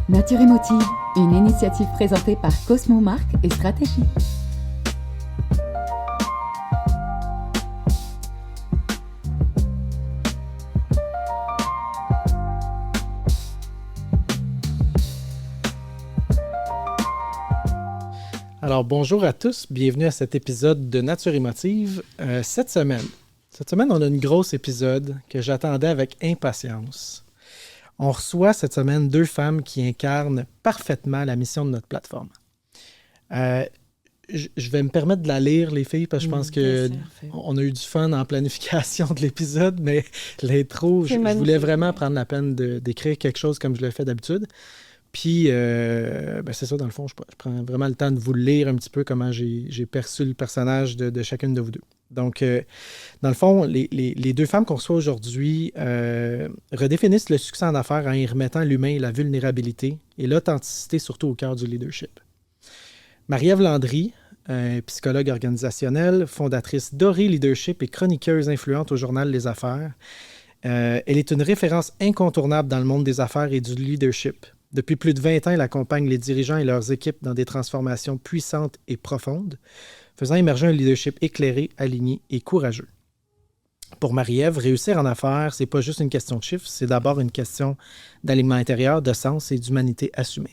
Nature Émotive, une initiative présentée par Cosmo Marque et Stratégie. Alors, bonjour à tous, bienvenue à cet épisode de Nature Émotive. Cette semaine, on a un gros épisode que j'attendais avec impatience. On reçoit cette semaine 2 femmes qui incarnent parfaitement la mission de notre plateforme. Je vais me permettre de la lire, les filles, parce que je pense qu'on a eu du fun en planification de l'épisode, mais l'intro, je voulais vraiment prendre la peine d'écrire quelque chose comme je le fais d'habitude. Puis, c'est ça, dans le fond, je prends vraiment le temps de vous lire un petit peu comment j'ai perçu le personnage de chacune de vous deux. Donc, dans le fond, les 2 femmes qu'on reçoit aujourd'hui redéfinissent le succès en affaires en y remettant l'humain, la vulnérabilité et l'authenticité surtout au cœur du leadership. Marie-Ève Landry, psychologue organisationnelle, fondatrice d'Ori Leadership et chroniqueuse influente au journal Les Affaires. Elle est une référence incontournable dans le monde des affaires et du leadership. Depuis plus de 20 ans, elle accompagne les dirigeants et leurs équipes dans des transformations puissantes et profondes, faisant émerger un leadership éclairé, aligné et courageux. Pour Marie-Ève, réussir en affaires, c'est pas juste une question de chiffres, c'est d'abord une question d'alignement intérieur, de sens et d'humanité assumée.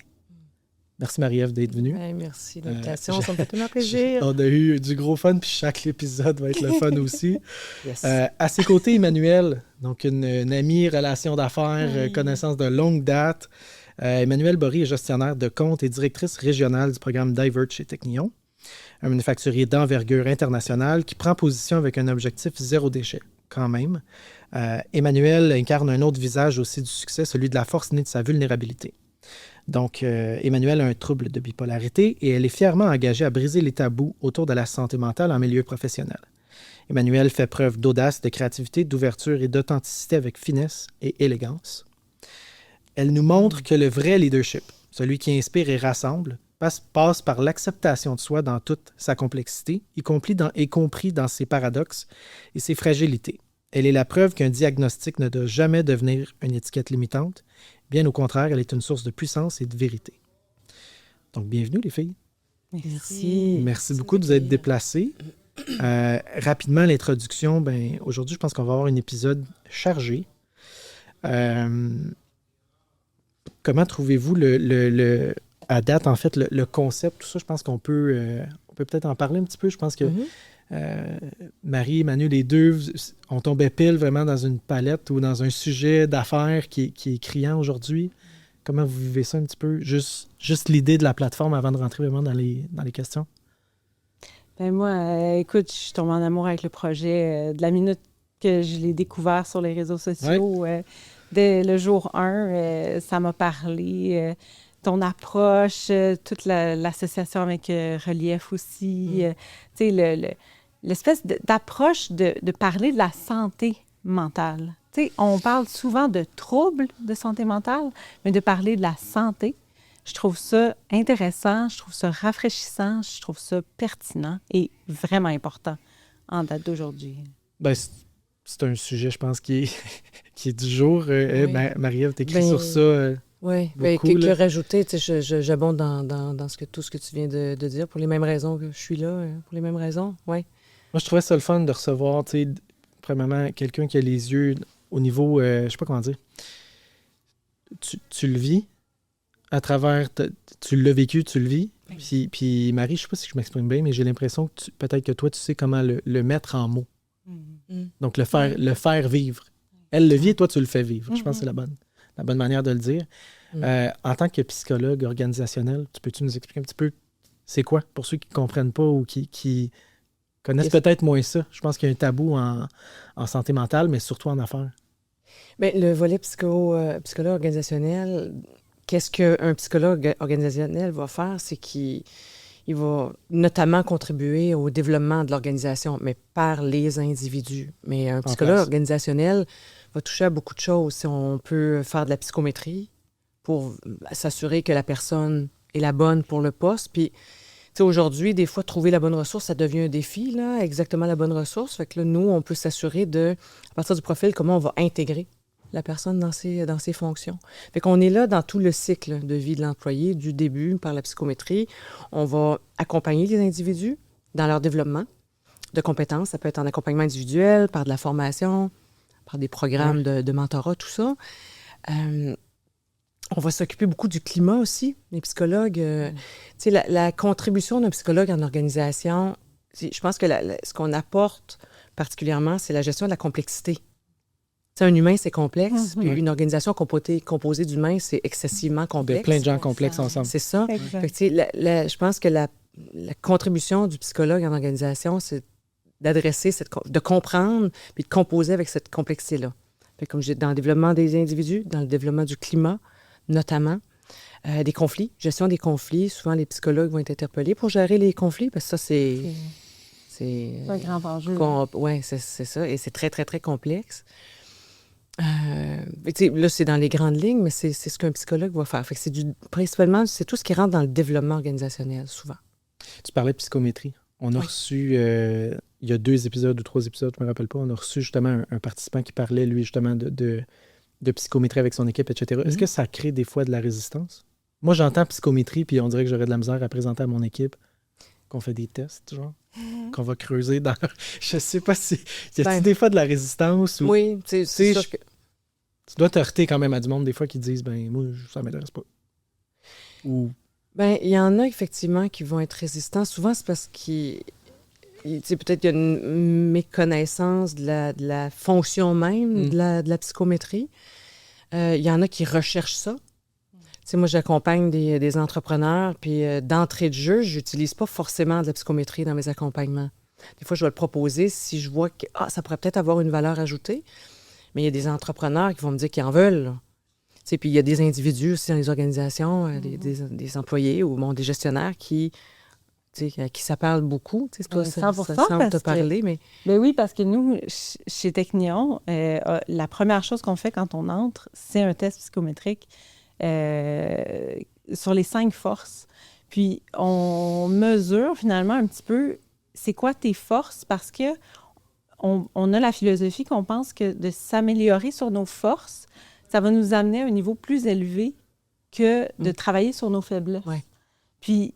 Merci Marie-Ève d'être venue. Merci de l'invitation, ça me fait tellement plaisir. On a eu du gros fun, puis chaque épisode va être le fun aussi. Yes. À ses côtés, Emmanuelle, donc une amie, relation d'affaires, connaissance de longue date. Emmanuelle Bory est gestionnaire de compte et directrice régionale du programme Divert chez Technion, un manufacturier d'envergure internationale qui prend position avec un objectif zéro déchet, quand même. Emmanuelle incarne un autre visage aussi du succès, celui de la force née de sa vulnérabilité. Donc, Emmanuelle a un trouble de bipolarité et elle est fièrement engagée à briser les tabous autour de la santé mentale en milieu professionnel. Emmanuelle fait preuve d'audace, de créativité, d'ouverture et d'authenticité avec finesse et élégance. Elle nous montre que le vrai leadership, celui qui inspire et rassemble, passe par l'acceptation de soi dans toute sa complexité, y compris dans ses paradoxes et ses fragilités. Elle est la preuve qu'un diagnostic ne doit jamais devenir une étiquette limitante. Bien au contraire, elle est une source de puissance et de vérité. Donc, bienvenue les filles. Merci. Merci beaucoup de vous être déplacées. Rapidement, l'introduction, aujourd'hui, je pense qu'on va avoir un épisode chargé. Comment trouvez-vous à date, en fait, le concept, tout ça? Je pense qu'on peut peut-être en parler un petit peu. Je pense que Marie et Manu, les deux, on tombait pile vraiment dans une palette ou dans un sujet d'affaires qui est criant aujourd'hui. Comment vous vivez ça un petit peu? Juste l'idée de la plateforme avant de rentrer vraiment dans les questions. Moi, écoute, je suis tombée en amour avec le projet de la minute que je l'ai découvert sur les réseaux sociaux. Dès le jour 1, ça m'a parlé. Ton approche, toute l'association avec Relief aussi. Tu sais, l'espèce d'approche de parler de la santé mentale. Tu sais, on parle souvent de troubles de santé mentale, mais de parler de la santé, je trouve ça intéressant, je trouve ça rafraîchissant, je trouve ça pertinent et vraiment important en date d'aujourd'hui. C'est un sujet, je pense, qui est du jour. Marie-Ève, t'écris sur ça. Oui, que rajouter, j'abonde dans tout ce que tu viens de dire, pour les mêmes raisons que je suis là, pour les mêmes raisons, oui. Moi, je trouvais ça le fun de recevoir, premièrement, quelqu'un qui a les yeux au niveau, je sais pas comment dire, tu le vis à travers, tu l'as vécu, tu le vis. Puis Marie, je sais pas si je m'exprime bien, mais j'ai l'impression que peut-être que toi, tu sais comment le mettre en mots. Donc, le faire vivre. Elle le vit et toi, tu le fais vivre. Je pense que c'est la bonne manière de le dire. En tant que psychologue organisationnel, peux-tu nous expliquer un petit peu c'est quoi pour ceux qui ne comprennent pas ou qui connaissent peut-être moins ça? Je pense qu'il y a un tabou en santé mentale, mais surtout en affaires. Le volet psychologue organisationnel, qu'est-ce qu'un psychologue organisationnel va faire? C'est qu'il va notamment contribuer au développement de l'organisation, mais par les individus. Mais un psychologue organisationnel va toucher à beaucoup de choses. Si on peut faire de la psychométrie pour s'assurer que la personne est la bonne pour le poste. Puis, aujourd'hui, des fois, trouver la bonne ressource, ça devient un défi, là, exactement la bonne ressource. Fait que là, nous, on peut s'assurer à partir du profil, comment on va intégrer la personne dans ses fonctions. Fait qu'on est là dans tout le cycle de vie de l'employé, du début par la psychométrie. On va accompagner les individus dans leur développement de compétences. Ça peut être en accompagnement individuel, par de la formation, par des programmes de mentorat, tout ça. On va s'occuper beaucoup du climat aussi, les psychologues. Tu sais, la contribution d'un psychologue en organisation, je pense que ce qu'on apporte particulièrement, c'est la gestion de la complexité. T'sais, un humain, c'est complexe, puis une organisation composée d'humains, c'est excessivement complexe. Il y a plein de gens complexes ensemble. C'est ça. Fait que, je pense que la contribution du psychologue en organisation, c'est d'adresser, de comprendre, puis de composer avec cette complexité-là. Fait que, comme je dis, dans le développement des individus, dans le développement du climat, notamment, des conflits, gestion des conflits. Souvent, les psychologues vont être interpellés pour gérer les conflits, parce que ça, c'est un grand enjeu. Oui, c'est ça. Et c'est très, très, très complexe. Là, c'est dans les grandes lignes, mais c'est ce qu'un psychologue va faire. Fait que principalement, c'est tout ce qui rentre dans le développement organisationnel, souvent. Tu parlais de psychométrie. On a reçu, il y a 2 épisodes ou 3 épisodes, je ne me rappelle pas, on a reçu justement un participant qui parlait, lui, justement, de psychométrie avec son équipe, etc. Est-ce que ça crée des fois de la résistance? Moi, j'entends psychométrie, puis on dirait que j'aurais de la misère à présenter à mon équipe qu'on fait des tests, genre, qu'on va creuser dans... Je sais pas si... Y a-t-il des fois de la résistance? Ou... Oui, c'est sûr que... Tu dois te heurter quand même à du monde, des fois, qui disent, ben moi, ça m'intéresse pas. Ou... Ben, il y en a effectivement qui vont être résistants. Souvent, c'est parce peut-être qu'il y a une méconnaissance de la fonction même de la psychométrie. Il y en a qui recherchent ça. Moi, j'accompagne des entrepreneurs, puis d'entrée de jeu, je n'utilise pas forcément de la psychométrie dans mes accompagnements. Des fois, je vais le proposer si je vois que ça pourrait peut-être avoir une valeur ajoutée. Mais il y a des entrepreneurs qui vont me dire qu'ils en veulent. Puis il y a des individus aussi dans les organisations, des employés ou des gestionnaires qui ça parle beaucoup. Toi, ça semble te parler, mais... Ben oui, parce que nous, chez Technion, la première chose qu'on fait quand on entre, c'est un test psychométrique sur les 5 forces. Puis, on mesure finalement un petit peu c'est quoi tes forces, parce que on a la philosophie qu'on pense que de s'améliorer sur nos forces, ça va nous amener à un niveau plus élevé que de travailler sur nos faiblesses. Ouais. Puis,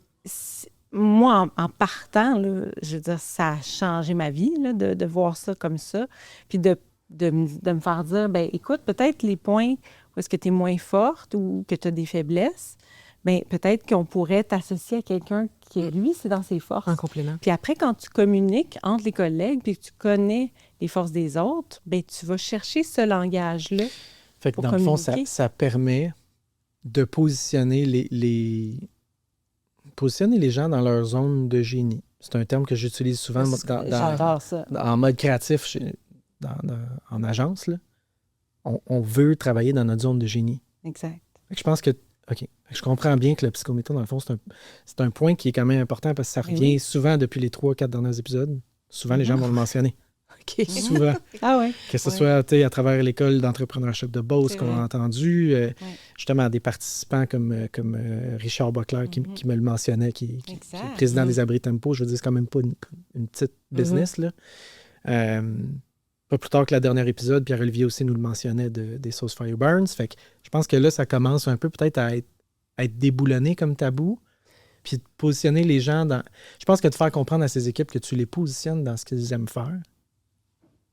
moi, en partant, là, je veux dire, ça a changé ma vie là, de voir ça comme ça. Puis de me faire dire, bien, écoute, peut-être les points où est-ce que tu es moins forte ou que tu as des faiblesses, bien, peut-être qu'on pourrait t'associer à quelqu'un qui, lui, c'est dans ses forces. En complément. Puis après, quand tu communiques entre les collègues puis que tu connais les forces des autres, bien, tu vas chercher ce langage-là. Fait que dans le fond, ça permet de positionner positionner les gens dans leur zone de génie. C'est un terme que j'utilise souvent J'adore ça. En mode créatif en agence. Là. On veut travailler dans notre zone de génie. Exact. Je pense que je comprends bien que la psychométrie, dans le fond, c'est un point qui est quand même important parce que ça revient souvent depuis les 3-4 derniers épisodes. Souvent, les gens vont le mentionner. Souvent. Ah oui. Que ce soit à travers l'école d'entrepreneurship de Beauce qu'on a entendu, justement des participants comme Richard Bockler qui me le mentionnait, qui est président des Abris Tempo. Je veux dire, c'est quand même pas une petite business. Là. Pas plus tard que le dernier épisode, Pierre-Olivier aussi nous le mentionnait des Sauce Fire Burns. Fait que je pense que là, ça commence un peu peut-être à être déboulonné comme tabou. Puis de positionner les gens dans... Je pense que de faire comprendre à ces équipes que tu les positionnes dans ce qu'ils aiment faire,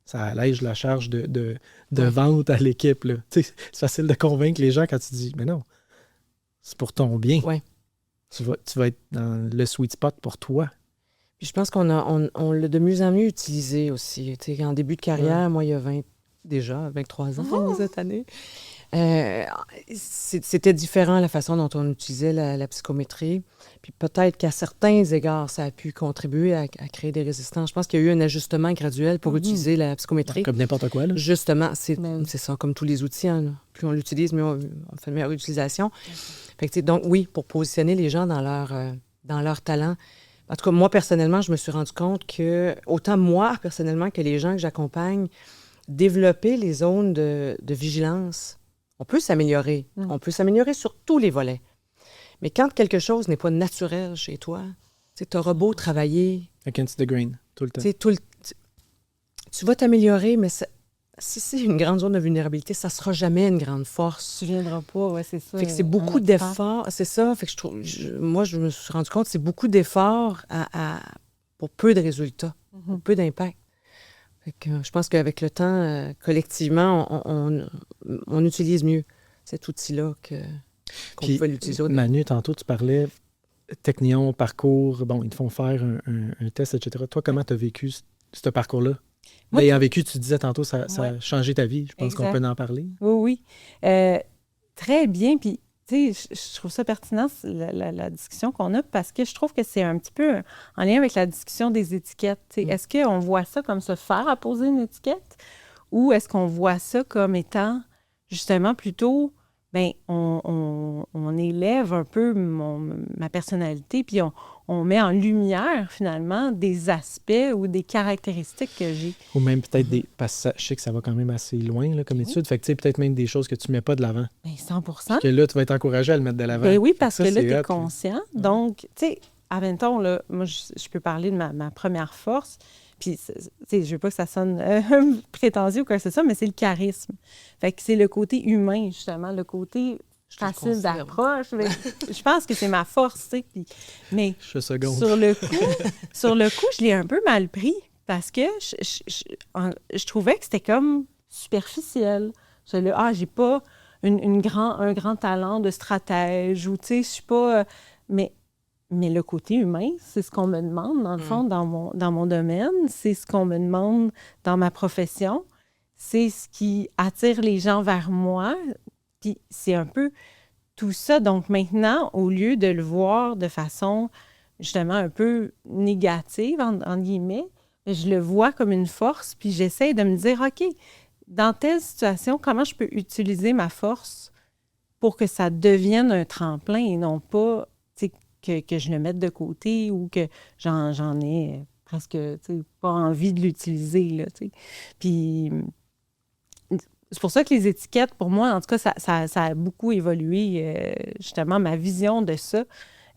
ça allège la charge de vente à l'équipe. Là. C'est facile de convaincre les gens quand tu dis « Mais non, c'est pour ton bien. Ouais. Tu vas être dans le sweet spot pour toi. » Puis je pense qu'on l'a de mieux en mieux utilisé aussi. En début de carrière, moi, il y a 23 ans cette année, c'était différent la façon dont on utilisait la psychométrie. Puis peut-être qu'à certains égards, ça a pu contribuer à créer des résistances. Je pense qu'il y a eu un ajustement graduel pour utiliser la psychométrie. Comme n'importe quoi, là. Justement, c'est ça, comme tous les outils. Hein, plus on l'utilise, mieux on fait une meilleure utilisation. Fait que, donc oui, pour positionner les gens dans leur talent. En tout cas, moi, personnellement, je me suis rendu compte que, autant moi, personnellement, que les gens que j'accompagne, développer les zones de vigilance, on peut s'améliorer. On peut s'améliorer sur tous les volets. Mais quand quelque chose n'est pas naturel chez toi, tu auras beau travailler... Against the grain, tout le temps. Tu vas t'améliorer, mais si c'est une grande zone de vulnérabilité, ça ne sera jamais une grande force. Tu ne viendras pas, oui, c'est ça. Fait que c'est beaucoup d'efforts, c'est ça. Fait que moi, je me suis rendu compte que c'est beaucoup d'efforts pour peu de résultats, pour peu d'impact. Fait que, je pense qu'avec le temps, collectivement, on utilise mieux cet outil-là qu'on pouvait l'utiliser au début. Manu, tantôt, tu parlais Technion, parcours, bon, ils te font faire un test, etc. Toi, comment tu as vécu ce parcours-là? L'ayant vécu, tu disais tantôt, ça a changé ta vie. Je pense qu'on peut en parler. Oui. Très bien. Puis, tu sais, je trouve ça pertinent, la discussion qu'on a, parce que je trouve que c'est un petit peu en lien avec la discussion des étiquettes. Est-ce qu'on voit ça comme se faire apposer une étiquette ou est-ce qu'on voit ça comme étant, justement, plutôt... Bien, on élève un peu ma personnalité, puis on met en lumière, finalement, des aspects ou des caractéristiques que j'ai. Ou même peut-être parce que je sais que ça va quand même assez loin là, comme étude. Fait que tu sais, peut-être même des choses que tu ne mets pas de l'avant. Bien, 100 Parce que là, tu vas être encouragé à le mettre de l'avant. Bien oui, parce que là, tu es conscient. Donc, tu sais, admettons, là, moi, je peux parler de ma première force. Puis, je ne veux pas que ça sonne prétentieux ou quoi que ce soit, mais c'est le charisme. Fait que c'est le côté humain, justement, le côté facile d'approche. Je pense que c'est ma force, tu sais. Mais sur le coup, je l'ai un peu mal pris parce que je trouvais que c'était comme superficiel. J'ai pas un grand talent de stratège ou, tu sais, je suis pas... Mais le côté humain, c'est ce qu'on me demande, dans le fond, dans mon domaine. C'est ce qu'on me demande dans ma profession. C'est ce qui attire les gens vers moi. Puis c'est un peu tout ça. Donc maintenant, au lieu de le voir de façon, justement, un peu négative, en guillemets, je le vois comme une force. Puis j'essaie de me dire, OK, dans telle situation, comment je peux utiliser ma force pour que ça devienne un tremplin et non pas... Que je le mette de côté ou que j'en ai presque pas envie de l'utiliser. Là, puis c'est pour ça que les étiquettes, pour moi, en tout cas, ça a beaucoup évolué, justement, ma vision de ça.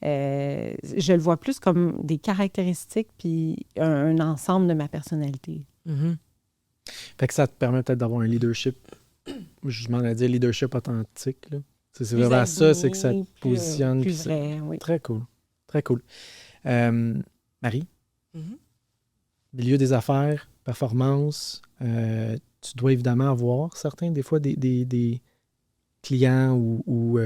Je le vois plus comme des caractéristiques puis un ensemble de ma personnalité. Mm-hmm. Fait que ça te permet peut-être d'avoir un leadership, je m'en ai dit leadership authentique, là. C'est vraiment ça, c'est que ça te positionne. Plus vrai, oui. Très cool. Très cool. Marie, milieu des affaires, performance, tu dois évidemment avoir des fois des clients ou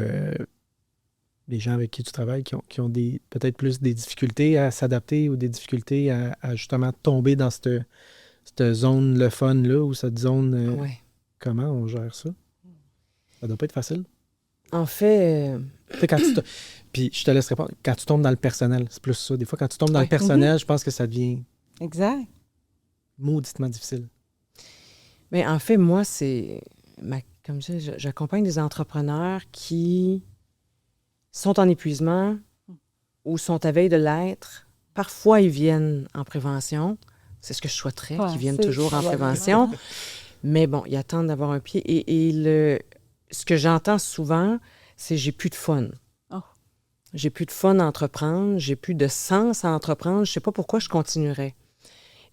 des gens avec qui tu travailles qui ont peut-être plus des difficultés à s'adapter ou des difficultés à justement tomber dans cette zone le fun-là ou cette zone... Comment on gère ça? Ça doit pas être facile. En fait... Puis je te laisse répondre. Quand tu tombes dans le personnel, c'est plus ça. Des fois, quand tu tombes dans le personnel, je pense que ça devient... Exact. Mauditement difficile. Mais en fait, moi, comme je dis, j'accompagne des entrepreneurs qui sont en épuisement ou sont à veille de l'être. Parfois, ils viennent en prévention. C'est ce que je souhaiterais, qu'ils viennent toujours en prévention. Mais bon, ils attendent d'avoir un pied. Et ce que j'entends souvent, c'est « j'ai plus de fun ». J'ai plus de fun à entreprendre, j'ai plus de sens à entreprendre, je sais pas pourquoi je continuerais.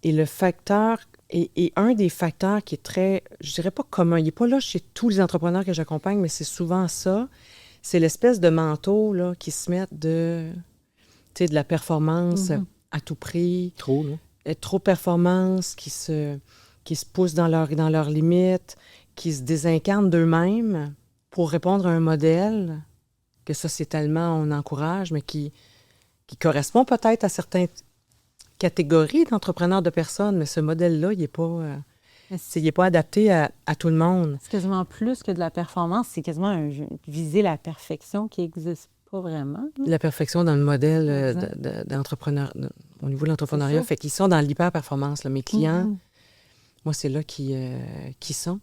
Et le facteur, et un des facteurs qui est très, je dirais pas commun, il n'est pas là chez tous les entrepreneurs que j'accompagne, mais c'est souvent ça, c'est l'espèce de manteau là, qui se met de la performance à tout prix. Trop, là. Trop performance, qui se poussent dans leurs limites, qui se désincarnent d'eux-mêmes pour répondre à un modèle que sociétalement on encourage, mais qui correspond peut-être à certaines catégories d'entrepreneurs de personnes, mais ce modèle-là, il n'est pas adapté à tout le monde. C'est quasiment plus que de la performance, c'est quasiment viser la perfection qui n'existe pas vraiment. La perfection dans le modèle d'entrepreneur, au niveau de l'entrepreneuriat, fait qu'ils sont dans l'hyper-performance. Là. Mes clients, moi, c'est là qui sont.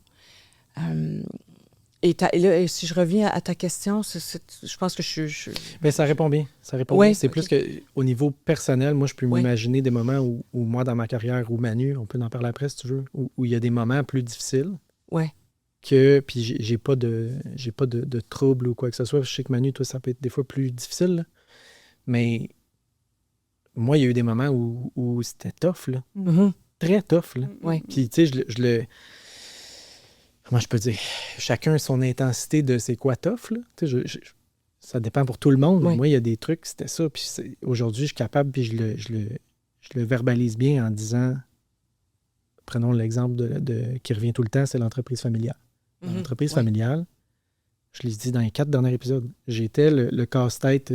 Et si je reviens à ta question, je pense que je... Bien, ça répond bien. Ça répond bien. C'est plus qu'au niveau personnel, moi, je peux m'imaginer des moments où moi, dans ma carrière, ou Manu, on peut en parler après si tu veux, où il y a des moments plus difficiles. Oui. Puis j'ai pas de trouble ou quoi que ce soit. Je sais que Manu, toi, ça peut être des fois plus difficile. Là. Mais moi, il y a eu des moments où c'était tough, là. Mm-hmm. Très tough, là. Oui. Puis, tu sais, je le... Comment je peux dire? Chacun son intensité de c'est quoi tough, là. Ça dépend pour tout le monde. Oui. Moi, il y a des trucs, c'était ça. Puis aujourd'hui, je suis capable, puis je le verbalise bien en disant, prenons l'exemple qui revient tout le temps, c'est l'entreprise familiale. Dans l'entreprise familiale, je l'ai dit dans les 4 derniers épisodes, j'étais le casse-tête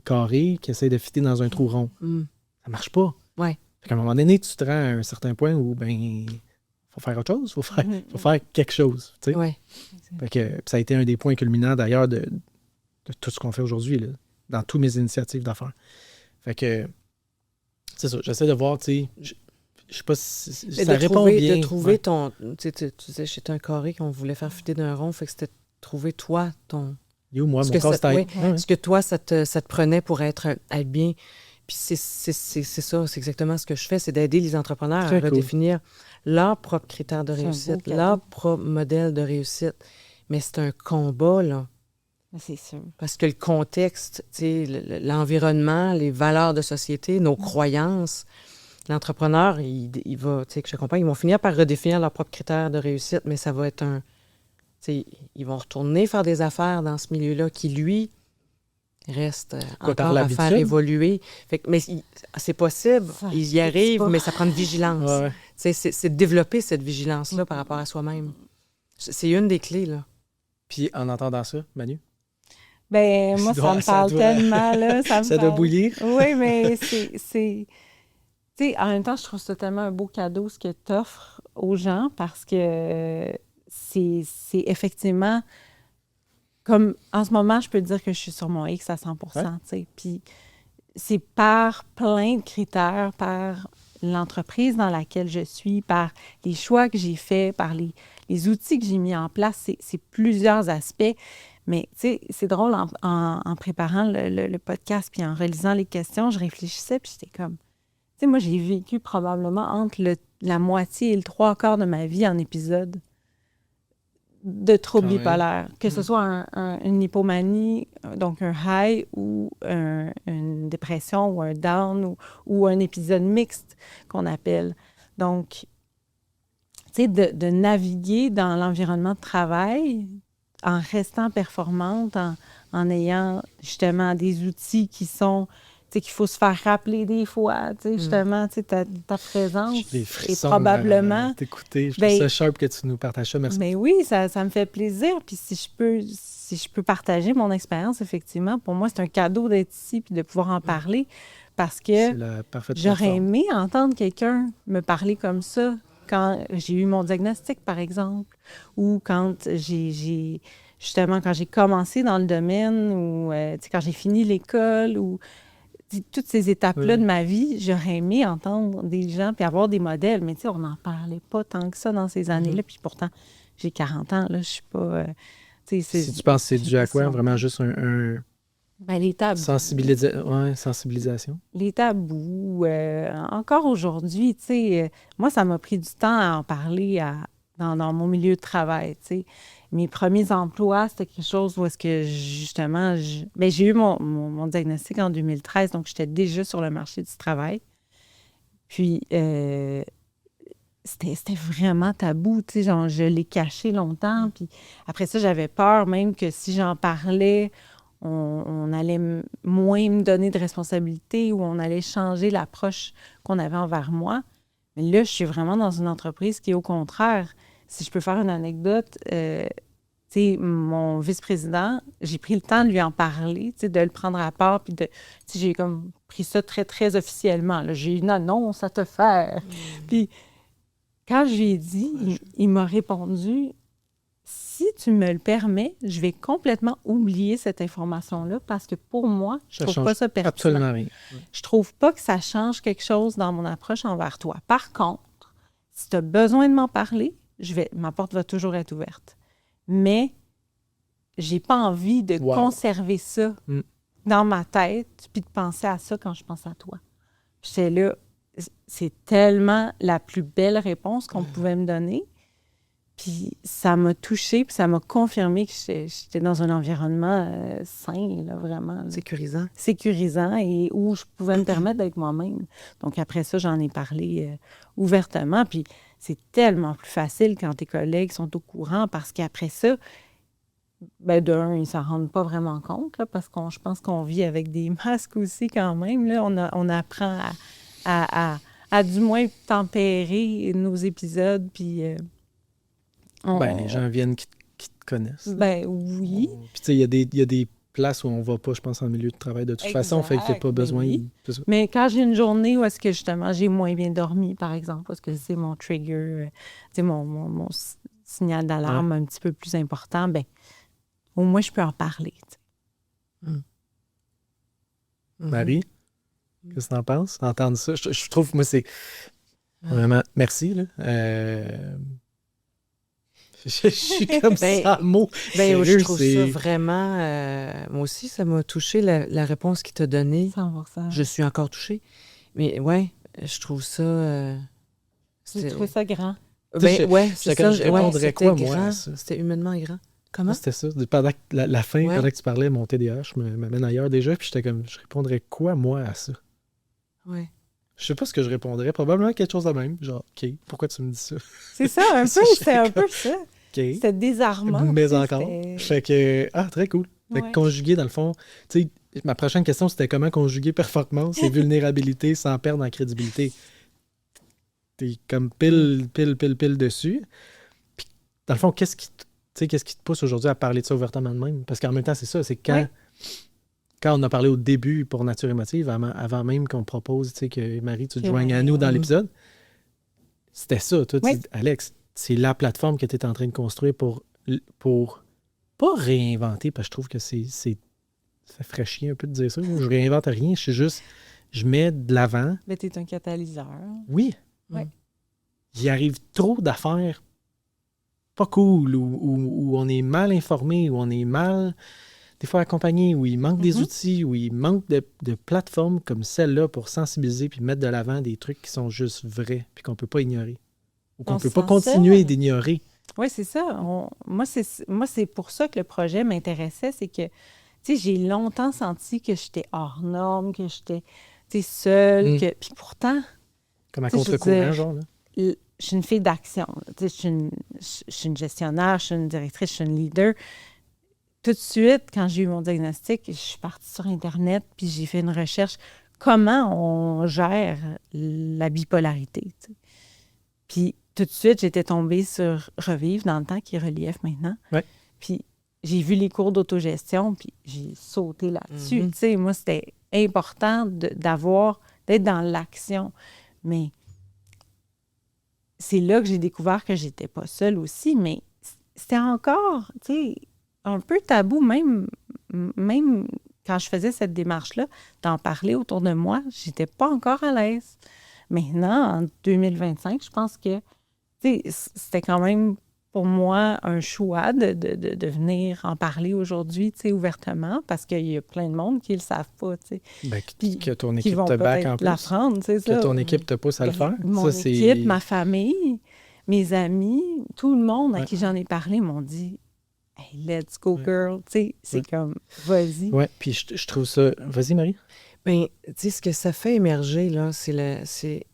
carré qui essaie de fitter dans un trou rond. Ça marche pas. Ouais. Fait qu'à un moment donné, tu te rends à un certain point où, faut faire autre chose, faut faire quelque chose. Tu sais? Ouais. Fait que ça a été un des points culminants, d'ailleurs, de tout ce qu'on fait aujourd'hui, là, dans toutes mes initiatives d'affaires. Fait que, c'est ça, j'essaie de voir, tu sais, je sais pas si ça répond bien. De trouver ton... Tu disais, j'étais un carré qu'on voulait faire fitter d'un rond, fait que c'était trouver, toi, ton... Moi, mon casse-tête. Ce que toi, ça te prenait pour être bien. Puis c'est ça, c'est exactement ce que je fais, c'est d'aider les entrepreneurs à redéfinir leurs propres critères de réussite, leur propre modèle de réussite. Mais c'est un combat, là. C'est sûr. Parce que le contexte, l'environnement, les valeurs de société, nos croyances, l'entrepreneur, il va, tu sais, que je comprends, ils vont finir par redéfinir leurs propres critères de réussite, mais ça va être ils vont retourner faire des affaires dans ce milieu-là qui, lui, reste encore à faire évoluer. Fait que, mais c'est possible, ils y arrivent, mais ça prend de vigilance. Ouais. C'est de développer cette vigilance-là par rapport à soi-même. C'est une des clés, là. Puis en entendant ça, Manu? Ben moi, ça me parle tellement, là. Ça doit bouillir. Oui, mais c'est... Tu sais, en même temps, je trouve ça tellement un beau cadeau, ce que tu offres aux gens, parce que c'est effectivement... Comme en ce moment, je peux dire que je suis sur mon X à 100 tu sais. Puis c'est par plein de critères, par l'entreprise dans laquelle je suis, par les choix que j'ai faits, par les outils que j'ai mis en place. C'est plusieurs aspects. Mais tu sais, c'est drôle, en préparant le podcast puis en relisant les questions, je réfléchissais puis j'étais comme... Tu sais, moi, j'ai vécu probablement entre la moitié et le 3/4 de ma vie en épisode de troubles bipolaires, que ce soit une hypomanie, donc un high ou une dépression ou un down ou un épisode mixte qu'on appelle. Donc, tu sais, de naviguer dans l'environnement de travail en restant performante, en ayant justement des outils qui sont... Tu sais, qu'il faut se faire rappeler des fois, tu sais, justement, tu sais, ta présence. Des frissons, et probablement... t'écouter, je trouve ça sharp que tu nous partages ça, merci. Mais oui, ça me fait plaisir. Puis si je peux partager mon expérience, effectivement, pour moi, c'est un cadeau d'être ici puis de pouvoir en parler parce que j'aurais aimé entendre quelqu'un me parler comme ça quand j'ai eu mon diagnostic, par exemple, ou quand justement, quand j'ai commencé dans le domaine ou, tu sais, quand j'ai fini l'école ou... Toutes ces étapes-là de ma vie, j'aurais aimé entendre des gens puis avoir des modèles, mais tu sais, on n'en parlait pas tant que ça dans ces années-là. Puis pourtant, j'ai 40 ans, là, je suis pas... si tu penses que c'est dû à quoi? Vraiment juste les tabous. Sensibilisation? Les tabous. Encore aujourd'hui, tu sais, moi, ça m'a pris du temps à en parler dans mon milieu de travail, tu sais. Mes premiers emplois, c'était quelque chose où est-ce que, justement, j'ai eu mon diagnostic en 2013, donc j'étais déjà sur le marché du travail. Puis, c'était vraiment tabou, tu sais, genre, je l'ai caché longtemps. Puis après ça, j'avais peur même que si j'en parlais, on allait moins me donner de responsabilités ou on allait changer l'approche qu'on avait envers moi. Mais là, je suis vraiment dans une entreprise qui, au contraire... Si je peux faire une anecdote, tu sais, mon vice-président, j'ai pris le temps de lui en parler, tu sais, de le prendre à part, puis j'ai comme pris ça très, très officiellement. Là. J'ai eu une annonce à te faire. Puis, quand je lui ai dit, il m'a répondu, si tu me le permets, je vais complètement oublier cette information-là parce que pour moi, je trouve pas ça pertinent. Absolument rien. Je trouve pas que ça change quelque chose dans mon approche envers toi. Par contre, si tu as besoin de m'en parler, ma porte va toujours être ouverte. Mais j'ai pas envie de conserver ça dans ma tête puis de penser à ça quand je pense à toi. J'étais là, c'est tellement la plus belle réponse qu'on pouvait me donner. Puis ça m'a touchée puis ça m'a confirmé que j'étais dans un environnement sain, là, vraiment. Là. Sécurisant et où je pouvais me permettre d'être moi-même. Donc après ça, j'en ai parlé ouvertement. Puis c'est tellement plus facile quand tes collègues sont au courant parce qu'après ça, ben d'un, ils ne s'en rendent pas vraiment compte, là, parce que je pense qu'on vit avec des masques aussi quand même. Là. On apprend à du moins tempérer nos épisodes. Puis, les gens viennent qui te connaissent. Ben oui. Puis tu sais, il y a des places où on ne va pas, je pense, en milieu de travail de toute façon. Fait que tu n'as pas besoin... Oui. Mais quand j'ai une journée où est-ce que justement j'ai moins bien dormi, par exemple, parce que c'est mon trigger, mon signal d'alarme un petit peu plus important, ben au moins je peux en parler. Marie, qu'est-ce que tu en penses? Entendre ça, je trouve, moi, c'est vraiment... Merci, là. Je suis comme ça, mot. Je trouve ça vraiment... moi aussi, ça m'a touché, la réponse qu'il t'a donnée. 100%. Je suis encore touchée. Mais ouais, je trouve ça... J'ai trouvé ça grand. C'est ça. Je répondrais quoi, moi, à ça? C'était humainement grand. Comment? C'était ça. Pendant la fin, pendant que tu parlais, mon TDAH m'amène ailleurs déjà, puis j'étais comme, je répondrais quoi, moi, à ça? Ouais. Je sais pas ce que je répondrais. Probablement quelque chose de même. Genre, OK, pourquoi tu me dis ça? C'est ça, un peu, c'était un peu ça. OK. C'était désarmant. Mais encore. Fait que, très cool. Fait que conjuguer, dans le fond, tu sais, ma prochaine question, c'était comment conjuguer performance et vulnérabilité sans perdre en crédibilité. T'es comme pile dessus. Puis, dans le fond, qu'est-ce qui te pousse aujourd'hui à parler de ça ouvertement de même? Parce qu'en même temps, c'est ça, c'est quand on a parlé au début pour Nature émotive, avant même qu'on propose que Marie, tu te joignes à nous dans l'épisode, c'était ça. Toi, tu dis, Alex, c'est la plateforme que tu es en train de construire pour pas réinventer, parce que je trouve que ça ferait chier un peu de dire ça. Je réinvente rien, je mets de l'avant. Mais tu es un catalyseur. Oui. Oui. Il arrive trop d'affaires pas cool, où on est mal informé, où on est mal, des fois accompagné, où il manque des outils, où il manque de plateformes comme celle-là pour sensibiliser puis mettre de l'avant des trucs qui sont juste vrais puis qu'on peut pas ignorer. Ou qu'on peut pas continuer d'ignorer. Oui, c'est ça. Moi, c'est pour ça que le projet m'intéressait, c'est que, tu sais, j'ai longtemps senti que j'étais hors norme, que j'étais, tu sais, seule, puis pourtant... Comme à contre-courant, genre, là? Je suis une fille d'action. Je suis une gestionnaire, je suis une directrice, je suis une leader. Tout de suite, quand j'ai eu mon diagnostic, je suis partie sur Internet puis j'ai fait une recherche. Comment on gère la bipolarité? T'sais. Puis tout de suite, j'étais tombée sur Revivre dans le temps, qui est Relief maintenant. Ouais. Puis j'ai vu les cours d'autogestion puis j'ai sauté là-dessus. Moi, c'était important d'être dans l'action. Mais... c'est là que j'ai découvert que j'étais pas seule aussi, mais c'était encore, tu sais, un peu tabou, même quand je faisais cette démarche-là, d'en parler autour de moi, j'étais pas encore à l'aise. Maintenant, en 2025, je pense que, tu sais, c'était quand même pour moi un choix de venir en parler aujourd'hui, tu sais, ouvertement, parce qu'il y a plein de monde qui le savent pas, tu sais. Ben, que ton équipe te back en plus. L'apprendre, c'est ça. Que ton équipe te pousse à le faire. Mon équipe, ma famille, mes amis, tout le monde à qui j'en ai parlé m'ont dit « Hey, let's go, girl! » Tu sais, c'est comme « Vas-y! » Oui, puis je trouve ça... Vas-y, Marie. Bien, tu sais, ce que ça fait émerger, là, c'est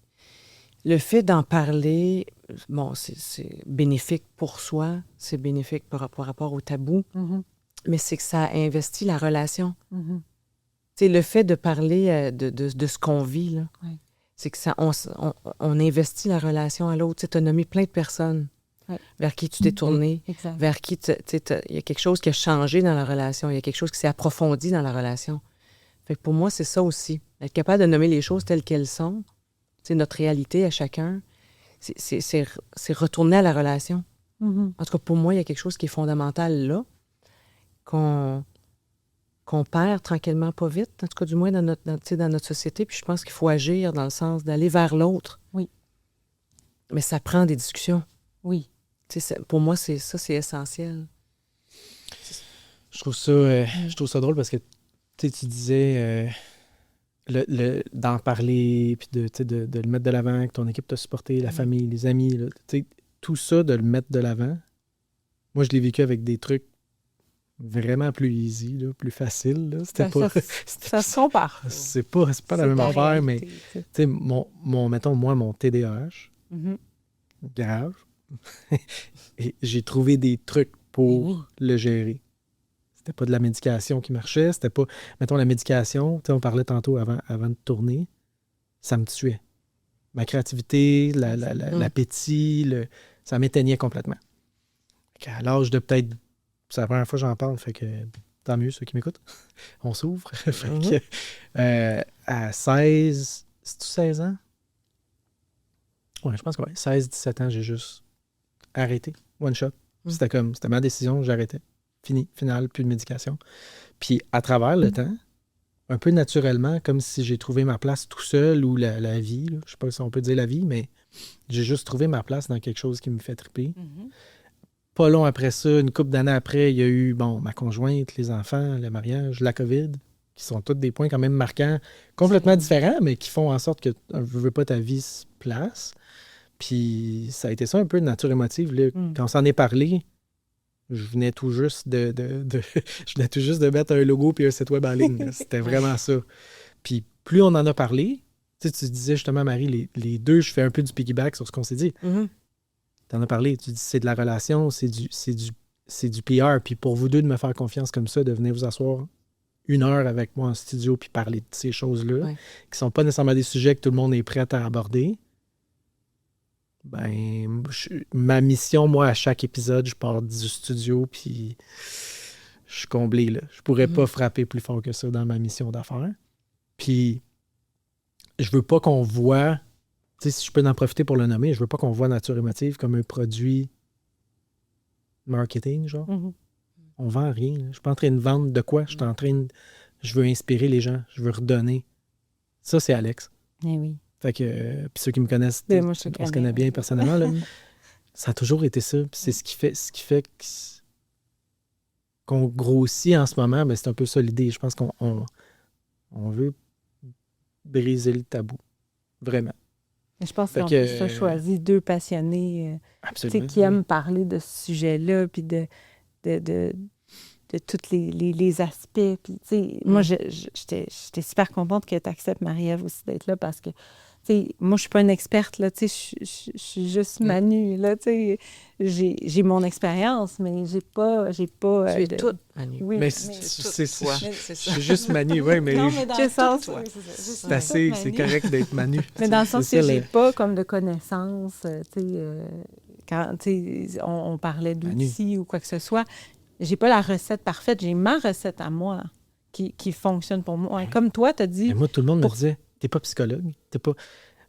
le fait d'en parler. Bon, c'est bénéfique pour soi, c'est bénéfique par rapport au tabou, mais c'est que ça investit la relation. Tu sais, le fait de parler de ce qu'on vit, là, c'est que ça, on investit la relation à l'autre. Tu as nommé plein de personnes vers qui tu t'es tourné, vers qui il y a quelque chose qui a changé dans la relation, il y a quelque chose qui s'est approfondi dans la relation. Fait que pour moi, c'est ça aussi. Être capable de nommer les choses telles qu'elles sont, c'est notre réalité à chacun, c'est retourner à la relation. En tout cas, pour moi, il y a quelque chose qui est fondamental là, qu'on perd tranquillement, pas vite, en tout cas, du moins dans notre société. Puis je pense qu'il faut agir dans le sens d'aller vers l'autre. Oui. Mais ça prend des discussions. Oui. Pour moi, c'est essentiel. Je trouve ça drôle parce que tu disais d'en parler, puis de le mettre de l'avant, que ton équipe t'a supporté, la famille, les amis, là, tout ça, de le mettre de l'avant. Moi, je l'ai vécu avec des trucs vraiment plus easy, là, plus facile. Là. C'était pas... ça se compare. C'est pas la même affaire, mais mettons, moi, mon TDAH, grave. Et j'ai trouvé des trucs pour le gérer. C'était pas de la médication qui marchait, c'était pas... Mettons, la médication, on parlait tantôt avant de tourner, ça me tuait. Ma créativité, l'appétit, ça m'éteignait complètement. À l'âge de peut-être... C'est la première fois que j'en parle, fait que tant mieux ceux qui m'écoutent. On s'ouvre. Fait que, à 16... C'est-tu 16 ans? Ouais, je pense que oui. 16-17 ans, j'ai juste arrêté. One shot. C'était ma décision, j'arrêtais. Fini, final, plus de médication. Puis à travers le temps, un peu naturellement, comme si j'ai trouvé ma place tout seul ou la vie, là, je sais pas si on peut dire la vie, mais j'ai juste trouvé ma place dans quelque chose qui me fait triper. Pas long après ça, une couple d'années après, il y a eu, ma conjointe, les enfants, le mariage, la COVID, qui sont tous des points quand même marquants, complètement différents, mais qui font en sorte que veux pas ta vie se place. Puis ça a été ça un peu de nature émotive. Là. Quand on s'en est parlé, je venais tout juste je venais tout juste de mettre un logo puis un site web en ligne. C'était vraiment ça. Puis plus on en a parlé, tu disais justement, Marie, les deux, je fais un peu du piggyback sur ce qu'on s'est dit. Tu en as parlé, tu dis c'est de la relation, c'est du PR. Puis pour vous deux de me faire confiance comme ça, de venir vous asseoir 1 heure avec moi en studio puis parler de ces choses-là, qui sont pas nécessairement des sujets que tout le monde est prêt à aborder. Ma mission, moi, à chaque épisode, je pars du studio, puis je suis comblé, là. Je pourrais pas frapper plus fort que ça dans ma mission d'affaires. Puis, je veux pas qu'on voit, tu sais, si je peux en profiter pour le nommer, je veux pas qu'on voit Nature Émotive comme un produit marketing, genre. On vend rien, là. Je suis pas en train de vendre de quoi. Je veux inspirer les gens, je veux redonner. Ça, c'est Alex. Eh oui. Fait que, puis ceux qui me connaissent, on se connaît bien personnellement, là, ça a toujours été ça. Puis c'est ce qui fait qu'on grossit en ce moment, mais c'est un peu ça l'idée. Je pense qu'on veut briser le tabou. Vraiment. Et je pense qu'on a choisi 2 passionnés qui aiment parler de ce sujet-là, puis de tous les aspects. Puis, moi, j'étais super contente que tu acceptes, Marie-Ève, aussi d'être là parce que moi, je suis pas une experte, là, je suis juste Manu, là, j'ai mon expérience, mais j'ai pas tu es toute Manu. Oui, mais c'est ça. Je suis juste Manu, oui, mais... Non, mais dans le sens, c'est assez, c'est correct d'être Manu. Mais dans le sens que j'ai pas comme de connaissances, quand, on parlait d'outils ou quoi que ce soit, j'ai pas la recette parfaite, j'ai ma recette à moi qui fonctionne pour moi. Comme toi, tu as dit... Mais moi, tout le monde me disait... T'es pas psychologue, t'es pas...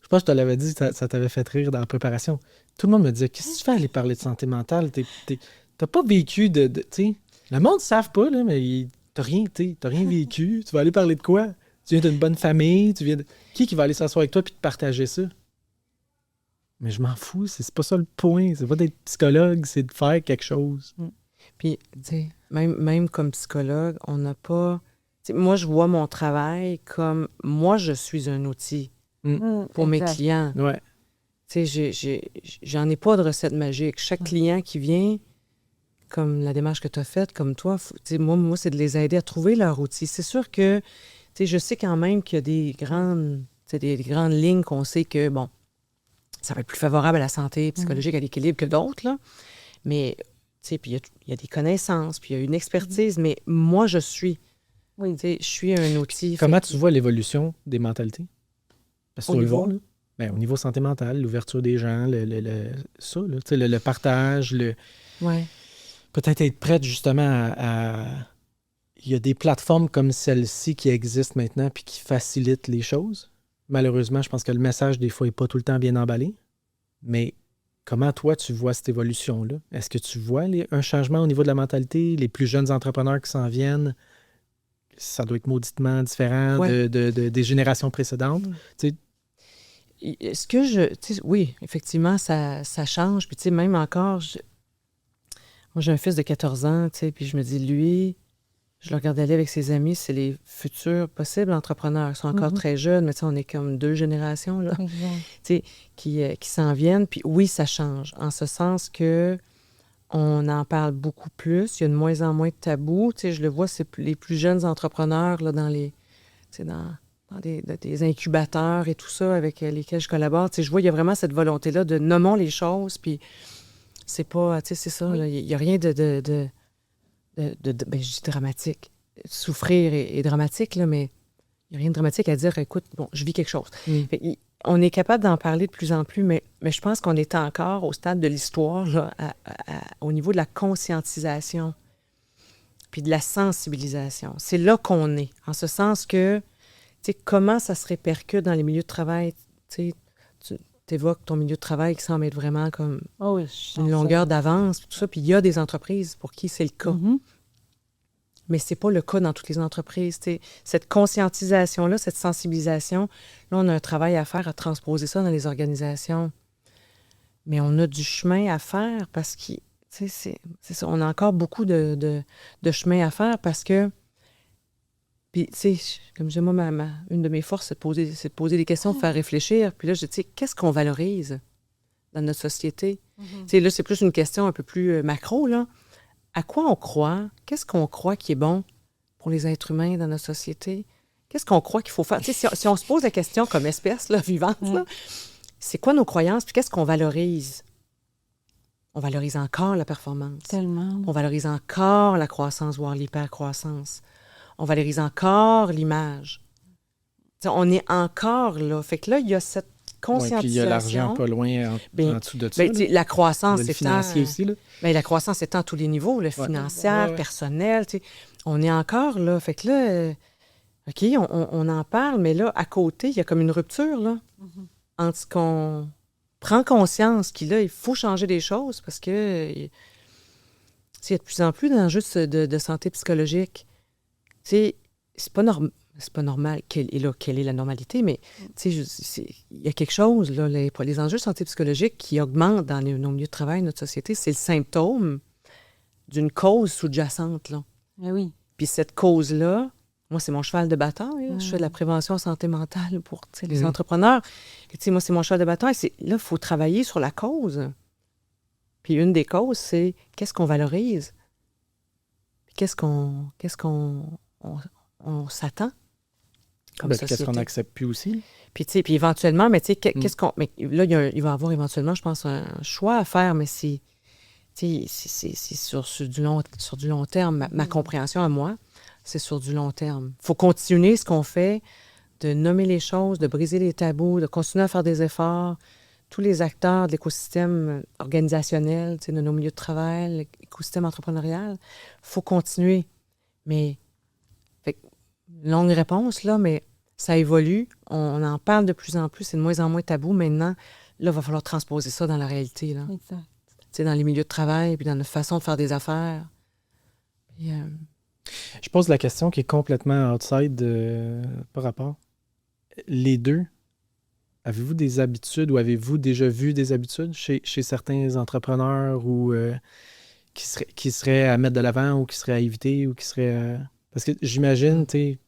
Je pense que je te l'avais dit, ça t'avait fait rire dans la préparation. Tout le monde me disait, qu'est-ce que tu fais à aller parler de santé mentale? T'as pas vécu de tu sais, le monde ne savent pas, là, mais t'as rien vécu. Tu vas aller parler de quoi? Tu viens d'une bonne famille, Qui va aller s'asseoir avec toi et te partager ça? Mais je m'en fous, c'est pas ça le point. C'est pas d'être psychologue, c'est de faire quelque chose. Puis, tu sais, même comme psychologue, on n'a pas... moi, je vois mon travail comme moi, je suis un outil pour mes clients. Ouais. J'en ai pas de recette magique. Chaque client qui vient, comme la démarche que tu as faite, comme toi, moi, c'est de les aider à trouver leur outil. C'est sûr que je sais quand même qu'il y a des grandes lignes qu'on sait que, bon, ça va être plus favorable à la santé psychologique, à l'équilibre que d'autres, là. Mais, puis il y a des connaissances, puis il y a une expertise, mais moi, je suis... Oui, je suis un outil. Comment tu vois l'évolution des mentalités? Parce que tu le vois, là. Au niveau santé mentale, l'ouverture des gens, le partage, peut-être être prête justement à... Il y a des plateformes comme celle-ci qui existent maintenant puis qui facilitent les choses. Malheureusement, je pense que le message, des fois, n'est pas tout le temps bien emballé. Mais comment, toi, tu vois cette évolution-là? Est-ce que tu vois un changement au niveau de la mentalité? Les plus jeunes entrepreneurs qui s'en viennent... Ça doit être mauditement différent des générations précédentes. Est-ce que oui, effectivement, ça change. Puis, même encore, moi, j'ai un fils de 14 ans, puis je me dis, lui, je le regarde aller avec ses amis, c'est les futurs possibles entrepreneurs. Ils sont encore très jeunes, mais on est comme 2 générations, là, qui s'en viennent. Puis oui, ça change, en ce sens que on en parle beaucoup plus. Il y a de moins en moins de tabous. Je le vois, c'est les plus jeunes entrepreneurs là, dans des incubateurs et tout ça avec lesquels je collabore. Je vois, il y a vraiment cette volonté-là de nommons les choses, puis c'est pas, c'est ça, il n'y a rien de je dis dramatique. Souffrir est dramatique, là, mais il n'y a rien de dramatique à dire, écoute, bon, je vis quelque chose. On est capable d'en parler de plus en plus, mais je pense qu'on est encore au stade de l'histoire, là, au niveau de la conscientisation puis de la sensibilisation. C'est là qu'on est, en ce sens que, tu sais, comment ça se répercute dans les milieux de travail, tu évoques ton milieu de travail qui semble être vraiment comme une longueur d'avance, tout ça, puis il y a des entreprises pour qui c'est le cas. Mais c'est pas le cas dans toutes les entreprises. T'sais. Cette conscientisation-là, cette sensibilisation, là, on a un travail à faire à transposer ça dans les organisations. Mais on a du chemin à faire parce que, c'est ça, on a encore beaucoup de chemin à faire parce que, puis, tu sais, comme je dis, moi, une de mes forces, c'est de poser des questions, de faire réfléchir. Puis là, je dis, qu'est-ce qu'on valorise dans notre société? Tu sais, là, c'est plus une question un peu plus macro, là. À quoi on croit? Qu'est-ce qu'on croit qui est bon pour les êtres humains dans notre société? Qu'est-ce qu'on croit qu'il faut faire? Tu sais, si on se pose la question comme espèce là, vivante, là, c'est quoi nos croyances? Puis qu'est-ce qu'on valorise? On valorise encore la performance. Tellement. On valorise encore la croissance, voire l'hypercroissance. On valorise encore l'image. Tu sais, on est encore là. Fait que là, il y a cette conscientisation. Puis il y a l'argent pas loin en dessous de ça. La croissance, le financier aussi, là. La croissance étant à tous les niveaux, le financier, personnel. On est encore là. Fait que là, OK, on en parle, mais là, à côté, il y a comme une rupture, là, entre ce qu'on prend conscience qu'il faut changer des choses parce que il y a de plus en plus d'enjeux de santé psychologique. C'est pas normal. Quelle est la normalité? Mais il y a quelque chose, là, les enjeux de santé psychologique qui augmentent dans nos milieux de travail, notre société, c'est le symptôme d'une cause sous-jacente. Là. Oui. Puis cette cause-là, moi, c'est mon cheval de bataille. Je fais de la prévention en santé mentale pour les entrepreneurs. Et, moi, c'est mon cheval de bataille. Là, il faut travailler sur la cause. Puis une des causes, c'est qu'est-ce qu'on valorise? Puis qu'est-ce qu'on s'attend? Qu'est-ce qu'on n'accepte plus aussi? Puis éventuellement, mais qu'est-ce qu'on... Mais là, il va y avoir éventuellement, je pense, un choix à faire, mais c'est sur du long terme. Ma compréhension à moi, c'est sur du long terme. Il faut continuer ce qu'on fait, de nommer les choses, de briser les tabous, de continuer à faire des efforts. Tous les acteurs de l'écosystème organisationnel, de nos milieux de travail, l'écosystème entrepreneurial, il faut continuer. Mais... longue réponse, là, mais ça évolue. On en parle de plus en plus. C'est de moins en moins tabou maintenant. Là, il va falloir transposer ça dans la réalité. Là. Exact. Dans les milieux de travail, puis dans notre façon de faire des affaires. Puis, je pose la question qui est complètement outside par rapport. Les deux, avez-vous des habitudes ou avez-vous déjà vu des habitudes chez certains entrepreneurs ou qui seraient à mettre de l'avant ou qui seraient à éviter ou qui seraient... Parce que j'imagine, tu sais,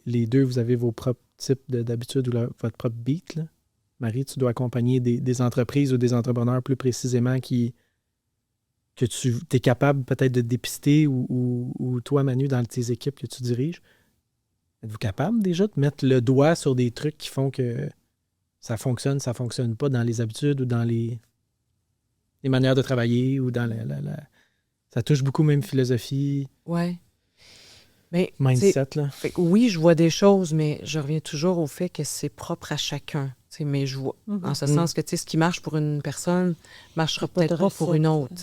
les deux, vous avez vos propres types d'habitudes ou votre propre beat. Là. Marie, tu dois accompagner des entreprises ou des entrepreneurs plus précisément que tu es capable peut-être de dépister ou toi, Manu, dans tes équipes que tu diriges. Êtes-vous capable déjà de mettre le doigt sur des trucs qui font que ça fonctionne pas dans les habitudes ou dans les manières de travailler ou dans ça touche beaucoup même philosophie. Ouais. Mais, mindset, là. Oui, je vois des choses, mais je reviens toujours au fait que c'est propre à chacun. Mais je vois, en ce sens que ce qui marche pour une personne ne marchera peut-être pas pour une autre.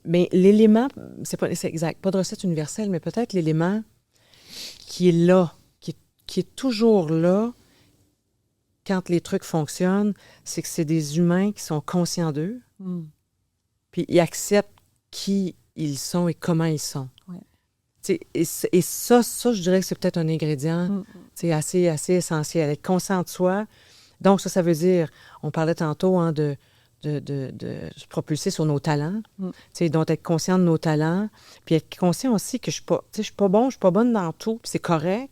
Mais l'élément, c'est exact, pas de recette universelle, mais peut-être l'élément qui est là, qui est toujours là quand les trucs fonctionnent, c'est que c'est des humains qui sont conscients d'eux, puis ils acceptent qui ils sont et comment ils sont. Et ça, je dirais que c'est peut-être un ingrédient assez essentiel, être conscient de soi. Donc, ça veut dire, on parlait tantôt de se propulser sur nos talents, donc être conscient de nos talents, puis être conscient aussi que je suis pas bonne dans tout, puis c'est correct,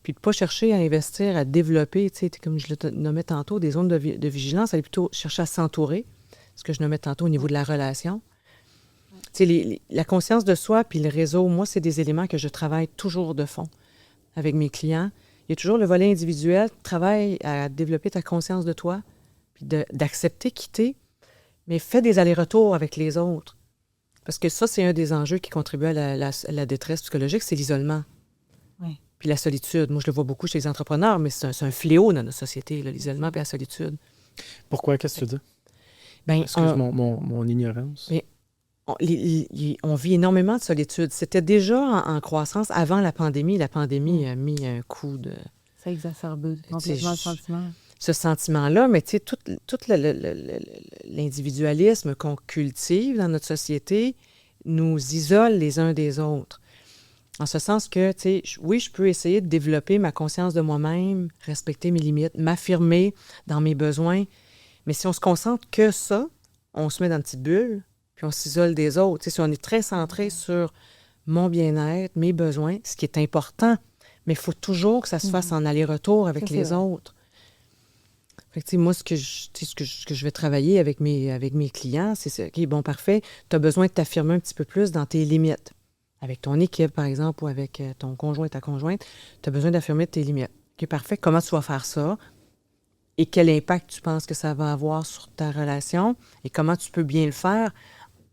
puis de ne pas chercher à investir, à développer, comme je le nommais tantôt, des zones de vigilance, aller plutôt chercher à s'entourer, ce que je nommais tantôt au niveau de la relation. La conscience de soi puis le réseau, moi, c'est des éléments que je travaille toujours de fond avec mes clients. il y a toujours le volet individuel qui travaille à développer ta conscience de toi, puis d'accepter quitter, mais fais des allers-retours avec les autres. Parce que ça, c'est un des enjeux qui contribue à la détresse psychologique, c'est l'isolement. Oui. Puis la solitude. Moi, je le vois beaucoup chez les entrepreneurs, mais c'est un fléau dans notre société, là, l'isolement et la solitude. Pourquoi? Qu'est-ce que tu veux dire? Ben, excuse mon ignorance. Mais on vit énormément de solitude. C'était déjà en croissance avant la pandémie. La pandémie a mis un coup de... Ça exacerbe complètement le sentiment. Ce sentiment-là, mais tu sais, tout l'individualisme qu'on cultive dans notre société nous isole les uns des autres. En ce sens que, tu sais, oui, je peux essayer de développer ma conscience de moi-même, respecter mes limites, m'affirmer dans mes besoins, mais si on se concentre que ça, on se met dans une petite bulle, puis on s'isole des autres. Tu sais, si on est très centré sur mon bien-être, mes besoins, ce qui est important, mais il faut toujours que ça se fasse en aller-retour avec les autres. Fait que, moi, ce que je vais travailler avec mes clients, c'est ça. OK, bon, parfait. Tu as besoin de t'affirmer un petit peu plus dans tes limites. Avec ton équipe, par exemple, ou avec ton conjoint, ta conjointe, tu as besoin d'affirmer tes limites. OK, parfait. Comment tu vas faire ça? Et quel impact tu penses que ça va avoir sur ta relation? Et comment tu peux bien le faire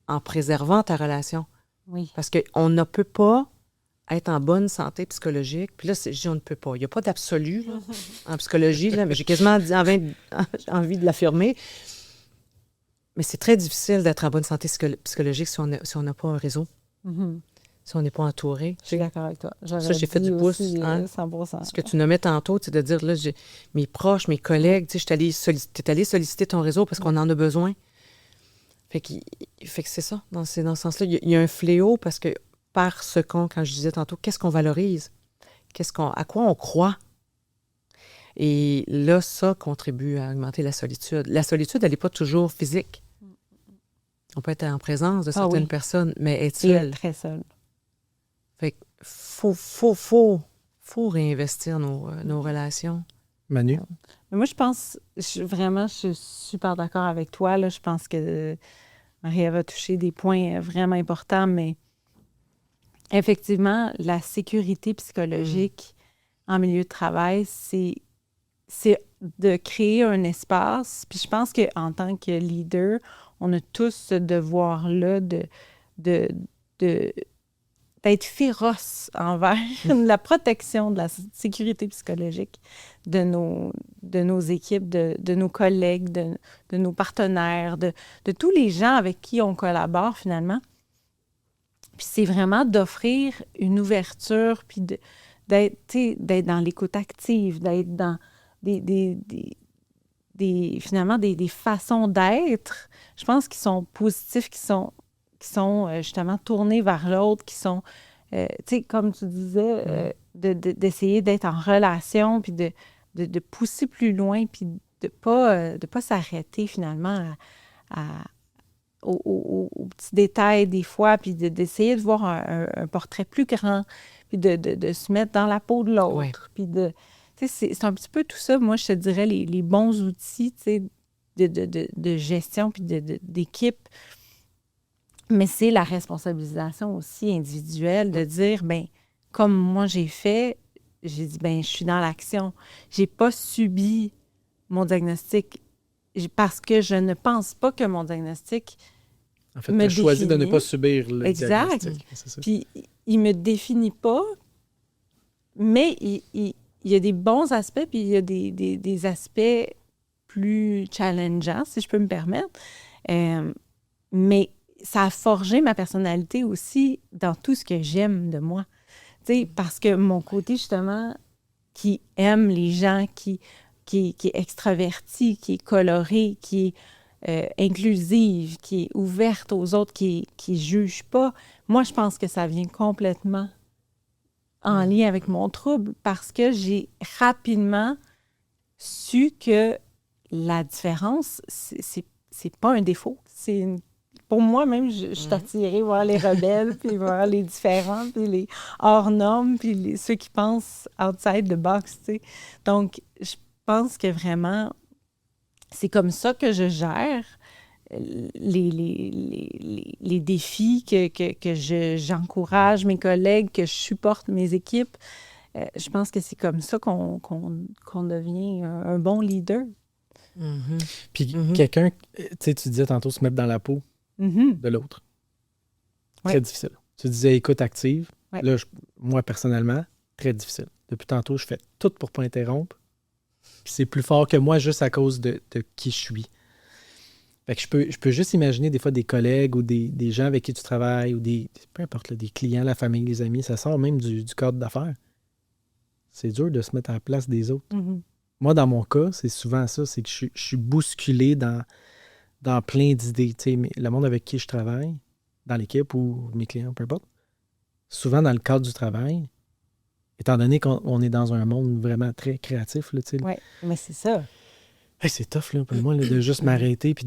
en préservant ta relation? Oui. Parce qu'on ne peut pas être en bonne santé psychologique. Puis là, je dis on ne peut pas. Il n'y a pas d'absolu là, en psychologie, là, mais j'ai quasiment envie de l'affirmer. Mais c'est très difficile d'être en bonne santé psychologique si on n'a pas un réseau, si on n'est pas entouré. Je suis d'accord avec toi. Ça, j'ai fait du pouce. Aussi, 100%. Ce que tu nommais tantôt, c'est de dire, là, mes proches, mes collègues, tu sais, t'es allé solliciter ton réseau parce qu'on en a besoin. Fait que c'est ça, dans ce sens-là. Il y a un fléau parce que quand je disais tantôt, qu'est-ce qu'on valorise? À quoi on croit? Et là, ça contribue à augmenter la solitude. La solitude, elle n'est pas toujours physique. On peut être en présence de certaines personnes, mais être seul. Très seul. Fait que faut réinvestir nos relations. Manu? Mais moi, je pense, je suis super d'accord avec toi. Là. Je pense que Marie-Ève a touché des points vraiment importants, mais effectivement, la sécurité psychologique en milieu de travail, c'est de créer un espace. Puis je pense qu'en tant que leader, on a tous ce devoir-là d'être féroce envers la protection de la sécurité psychologique de nos équipes, de nos collègues, de nos partenaires, de tous les gens avec qui on collabore finalement. Puis c'est vraiment d'offrir une ouverture, puis d'être dans l'écoute active, d'être dans finalement des façons d'être, je pense, qui sont positifs, qui sont justement tournés vers l'autre, qui sont, tu sais, comme tu disais, d'essayer d'être en relation, puis de pousser plus loin, puis de pas s'arrêter finalement aux petits détails des fois, puis d'essayer de voir un portrait plus grand, puis de se mettre dans la peau de l'autre, puis c'est un petit peu tout ça, moi, je te dirais, les bons outils, tu sais, de gestion puis d'équipe. Mais c'est la responsabilisation aussi individuelle de dire, bien, comme moi j'ai dit, bien, je suis dans l'action. J'ai pas subi mon diagnostic parce que je ne pense pas que mon diagnostic en fait, tu as choisi de ne pas subir le diagnostic. Exact. C'est ça. Puis, il me définit pas, mais il y a des bons aspects, puis il y a des aspects plus challengeants, si je peux me permettre. Mais ça a forgé ma personnalité aussi dans tout ce que j'aime de moi. Tu sais, parce que mon côté, justement, qui aime les gens, qui est extraverti, qui est coloré, qui est inclusive, qui est ouverte aux autres, qui juge pas, moi, je pense que ça vient complètement en lien avec mon trouble parce que j'ai rapidement su que la différence, c'est pas un défaut. Pour moi, même, je suis attirée vers les rebelles, puis vers les différents, puis les hors-normes, puis ceux qui pensent outside the box, tu sais. Donc, je pense que vraiment, c'est comme ça que je gère les défis, que j'encourage mes collègues, que je supporte mes équipes. je pense que c'est comme ça qu'on devient un bon leader. Puis quelqu'un, tu disais tantôt se mettre dans la peau de l'autre. Très difficile. Tu disais écoute active. Ouais. Là, moi, personnellement, très difficile. Depuis tantôt, je fais tout pour ne pas interrompre. Puis c'est plus fort que moi juste à cause de qui je suis. Fait que je peux juste imaginer des fois des collègues ou des gens avec qui tu travailles ou peu importe, là, des clients, la famille, les amis, ça sort même du cadre d'affaires. C'est dur de se mettre à la place des autres. Moi, dans mon cas, c'est souvent ça, c'est que je suis bousculé dans plein d'idées. Tu sais, le monde avec qui je travaille, dans l'équipe ou mes clients, peu importe, souvent dans le cadre du travail, étant donné qu'on est dans un monde vraiment très créatif. Oui, mais c'est ça. Hey, c'est tough là, pour moi là, de juste m'arrêter et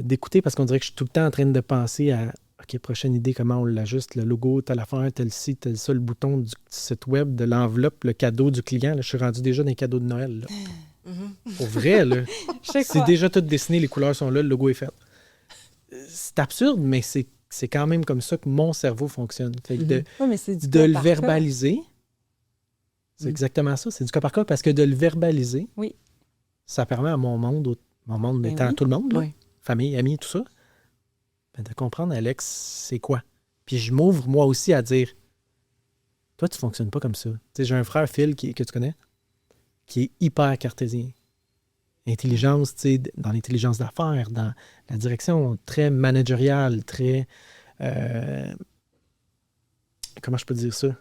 d'écouter parce qu'on dirait que je suis tout le temps en train de penser à OK, prochaine idée, comment on l'ajuste, le logo, telle affaire, tel ci, tel ça, le bouton du site web, de l'enveloppe, le cadeau du client. Là, je suis rendu déjà dans les cadeaux de Noël. Là. Pour vrai, là. C'est déjà tout dessiné, les couleurs sont là, le logo est fait. C'est absurde, mais c'est quand même comme ça que mon cerveau fonctionne. Fait que de le verbaliser, c'est exactement ça. C'est du cas par cas parce que de le verbaliser, ça permet à mon monde étant tout le monde, là, famille, amis, tout ça, de comprendre, Alex, c'est quoi. Puis je m'ouvre moi aussi à dire, toi, tu fonctionnes pas comme ça. Tu sais, j'ai un frère, Phil, que tu connais, qui est hyper cartésien. Intelligence, tu sais, dans l'intelligence d'affaires, dans la direction très managériale, très... comment je peux dire ça?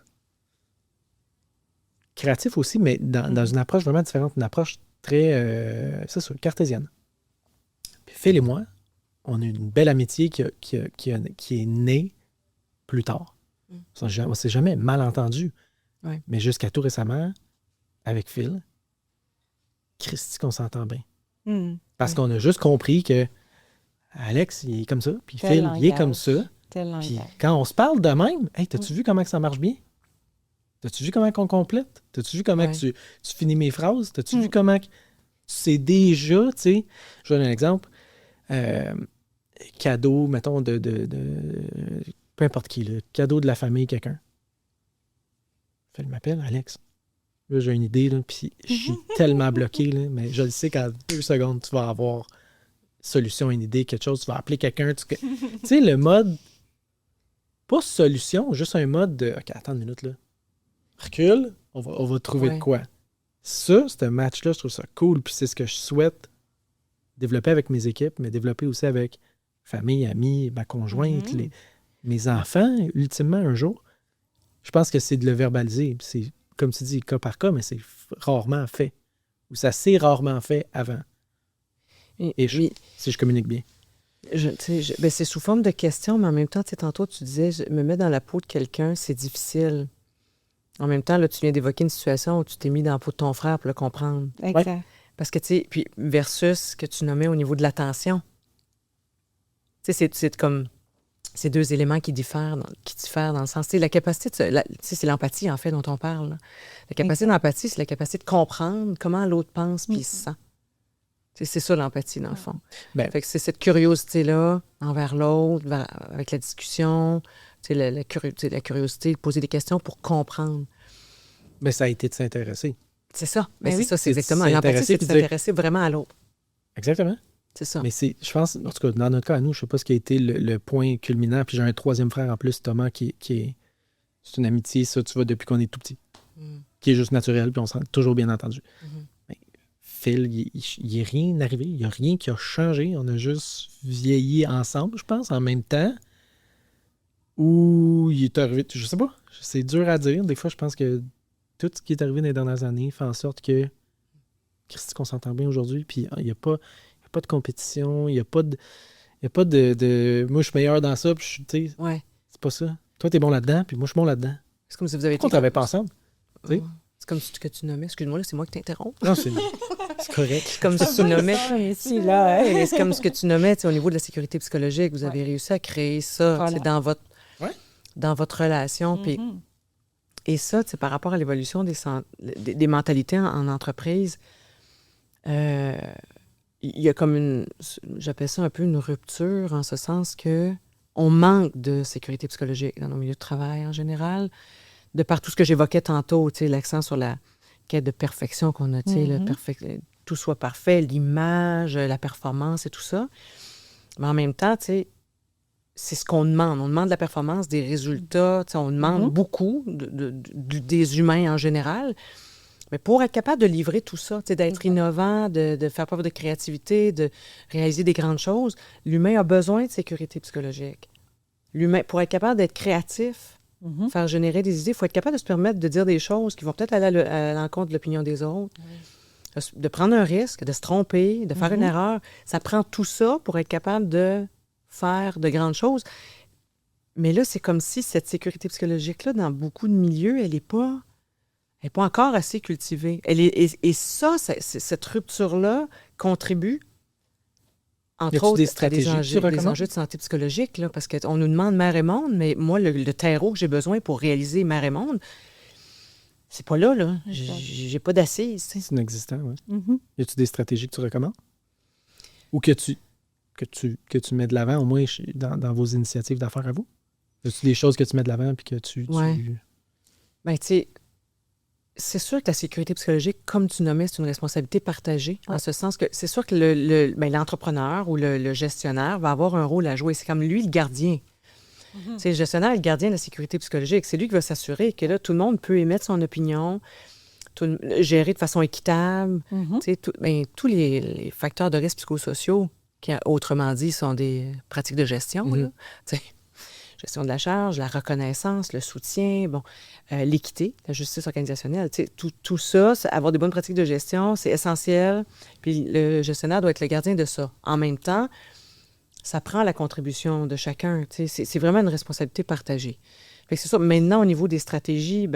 Créatif aussi, mais dans une approche vraiment différente, une approche très, c'est ça, cartésienne. Puis Phil et moi, on a une belle amitié qui est née plus tard. On s'est jamais mal entendu. Ouais. Mais jusqu'à tout récemment, avec Phil, Christy qu'on s'entend bien. Parce qu'on a juste compris que Alex, il est comme ça, puis Phil, il est comme ça. Puis quand on se parle de même, hey, t'as-tu vu comment que ça marche bien? T'as-tu vu comment on complète? T'as-tu vu comment que tu finis mes phrases? T'as-tu vu comment que c'est déjà, tu sais, je donne un exemple, cadeau, mettons, de peu importe qui, là, cadeau de la famille, quelqu'un. Phil m'appelle, Alex. Là, j'ai une idée, là, puis je suis tellement bloqué, là, mais je le sais qu'en 2 secondes, tu vas avoir solution, une idée, quelque chose, tu vas appeler quelqu'un. Tu sais, le mode, pas solution, juste un mode de, OK, attends une minute, là. Recule, on va trouver de quoi. Ça, ce match-là, je trouve ça cool, puis c'est ce que je souhaite développer avec mes équipes, mais développer aussi avec famille, amis, ma conjointe, mes enfants, ultimement, un jour. Je pense que c'est de le verbaliser. C'est, comme tu dis, cas par cas, mais c'est rarement fait. Ou ça s'est rarement fait avant. Si je communique bien. C'est sous forme de questions, mais en même temps, tantôt, tu disais, je me mets dans la peau de quelqu'un, c'est difficile. En même temps, là, tu viens d'évoquer une situation où tu t'es mis dans la peau de ton frère pour le comprendre. Exact. Ouais. Parce que, tu sais, puis versus ce que tu nommais au niveau de l'attention. Tu sais, c'est comme ces deux éléments qui diffèrent dans le sens. Tu sais, la capacité, c'est l'empathie, en fait, dont on parle. Là. La capacité d'empathie, c'est la capacité de comprendre comment l'autre pense puis se sent. C'est ça, l'empathie, dans le fond. Fait que c'est cette curiosité-là envers l'autre, avec la discussion, la curiosité de poser des questions pour comprendre. Mais ça a été de s'intéresser. C'est ça. Mais c'est ça, c'est exactement. L'empathie, c'est de s'intéresser vraiment à l'autre. Exactement. C'est ça. Mais je pense, en tout cas, dans notre cas, à nous, je ne sais pas ce qui a été le point culminant. Puis j'ai un troisième frère en plus, Thomas, qui est... C'est une amitié, ça, tu vois, depuis qu'on est tout petit. Qui est juste naturel, puis on s'est toujours bien entendu. Mais Phil, il n'est rien arrivé. Il n'y a rien qui a changé. On a juste vieilli ensemble, je pense, en même temps. Ou il est arrivé... Je sais pas. C'est dur à dire. Des fois, je pense que tout ce qui est arrivé dans les dernières années fait en sorte que Christy, qu'on s'entend bien aujourd'hui, puis il n'y a pas de compétition, il n'y a pas de moi, je suis meilleur dans ça, puis je suis, tu sais, c'est pas ça. Toi, t'es bon là-dedans, puis moi, je suis bon là-dedans. C'est comme si vous avez Pourquoi on travaille pas ensemble? C'est comme ce que tu nommais. Excuse-moi, là, c'est moi qui t'interromps. Non, c'est correct. C'est comme ce que tu nommais. C'est comme ce que tu nommais, au niveau de la sécurité psychologique. Vous avez réussi à créer ça dans votre relation. Puis et ça, par rapport à l'évolution des mentalités en entreprise, il y a comme j'appelle ça un peu une rupture, en ce sens que on manque de sécurité psychologique dans nos milieux de travail en général. de par tout ce que j'évoquais tantôt, tu sais, l'accent sur la quête de perfection qu'on a, tu sais, tout soit parfait, l'image, la performance et tout ça. Mais en même temps, tu sais, c'est ce qu'on demande. On demande de la performance, des résultats, tu sais, on demande beaucoup des humains en général. Mais pour être capable de livrer tout ça, tu sais, d'être innovant, de faire preuve de créativité, de réaliser des grandes choses, l'humain a besoin de sécurité psychologique. L'humain, pour être capable d'être créatif, faire générer des idées, il faut être capable de se permettre de dire des choses qui vont peut-être aller à l'encontre de l'opinion des autres, de prendre un risque, de se tromper, de faire une erreur. Ça prend tout ça pour être capable de faire de grandes choses. Mais là, c'est comme si cette sécurité psychologique-là, dans beaucoup de milieux, elle n'est pas encore assez cultivée. Et ça, cette rupture-là contribue, entre autres, à des enjeux de santé psychologique, là, parce qu'on nous demande Mère et Monde, mais moi, le terreau que j'ai besoin pour réaliser Mère et Monde, c'est pas là. J'ai pas d'assises. C'est inexistant, oui. Y a-tu des stratégies que tu recommandes? Ou que tu mets de l'avant, au moins dans vos initiatives d'affaires à vous? Y a-tu des choses que tu mets de l'avant puis que tu... Bien, tu sais, c'est sûr que la sécurité psychologique, comme tu nommais, c'est une responsabilité partagée, en ce sens que c'est sûr que l'entrepreneur ou le gestionnaire va avoir un rôle à jouer. C'est comme lui, le gardien. C'est le gestionnaire, le gardien de la sécurité psychologique. C'est lui qui va s'assurer que là, tout le monde peut émettre son opinion, gérer de façon équitable. Tous les facteurs de risque psychosociaux, qui, autrement dit, sont des pratiques de gestion, là, gestion de la charge, la reconnaissance, le soutien, l'équité, la justice organisationnelle. Tout ça, avoir des bonnes pratiques de gestion, c'est essentiel. Puis le gestionnaire doit être le gardien de ça. En même temps, ça prend la contribution de chacun. C'est vraiment une responsabilité partagée. Fait que c'est ça. Maintenant, au niveau des stratégies,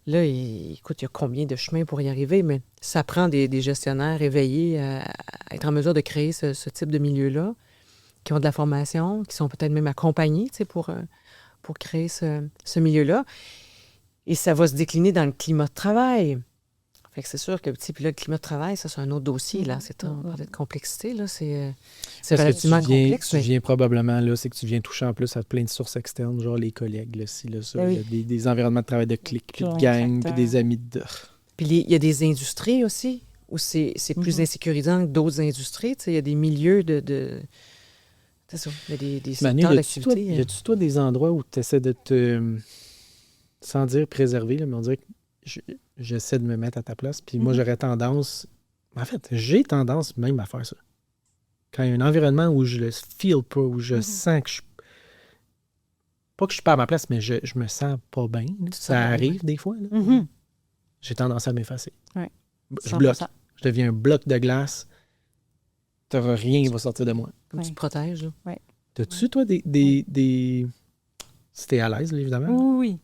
là, écoute, il y a combien de chemins pour y arriver, mais ça prend des gestionnaires éveillés à être en mesure de créer ce type de milieu-là, qui ont de la formation, qui sont peut-être même accompagnés pour créer ce milieu-là. Et ça va se décliner dans le climat de travail. Fait que c'est sûr que puis là, le climat de travail, ça, c'est un autre dossier. Là. On parlait de complexité. Là, c'est relativement complexe. Tu viens probablement, là, c'est que tu viens toucher en plus à plein de sources externes, genre les collègues, là, ci, là, ça. Il y a des environnements de travail de clics, puis de gang, puis des amis de... Puis il y a des industries aussi, où c'est plus insécurisant que d'autres industries. Il y a des milieux de c'est ça, il y a des secteurs d'activité. Y a-tu, toi, des endroits où tu essaies de te... sans dire préserver, là, mais on dirait que j'essaie de me mettre à ta place, puis moi, j'aurais tendance... En fait, j'ai tendance même à faire ça. Quand il y a un environnement où je le feel pas, où je sens que je... Pas que je suis pas à ma place, mais je me sens pas bien. Ça arrive des fois. Là. J'ai tendance à m'effacer. Ouais. Je bloque. Je deviens un bloc de glace. Rien qui va sortir de moi. Comme tu te protèges. Là. Ouais. T'as-tu, toi, des... Si t'es à l'aise, là, évidemment. Oui.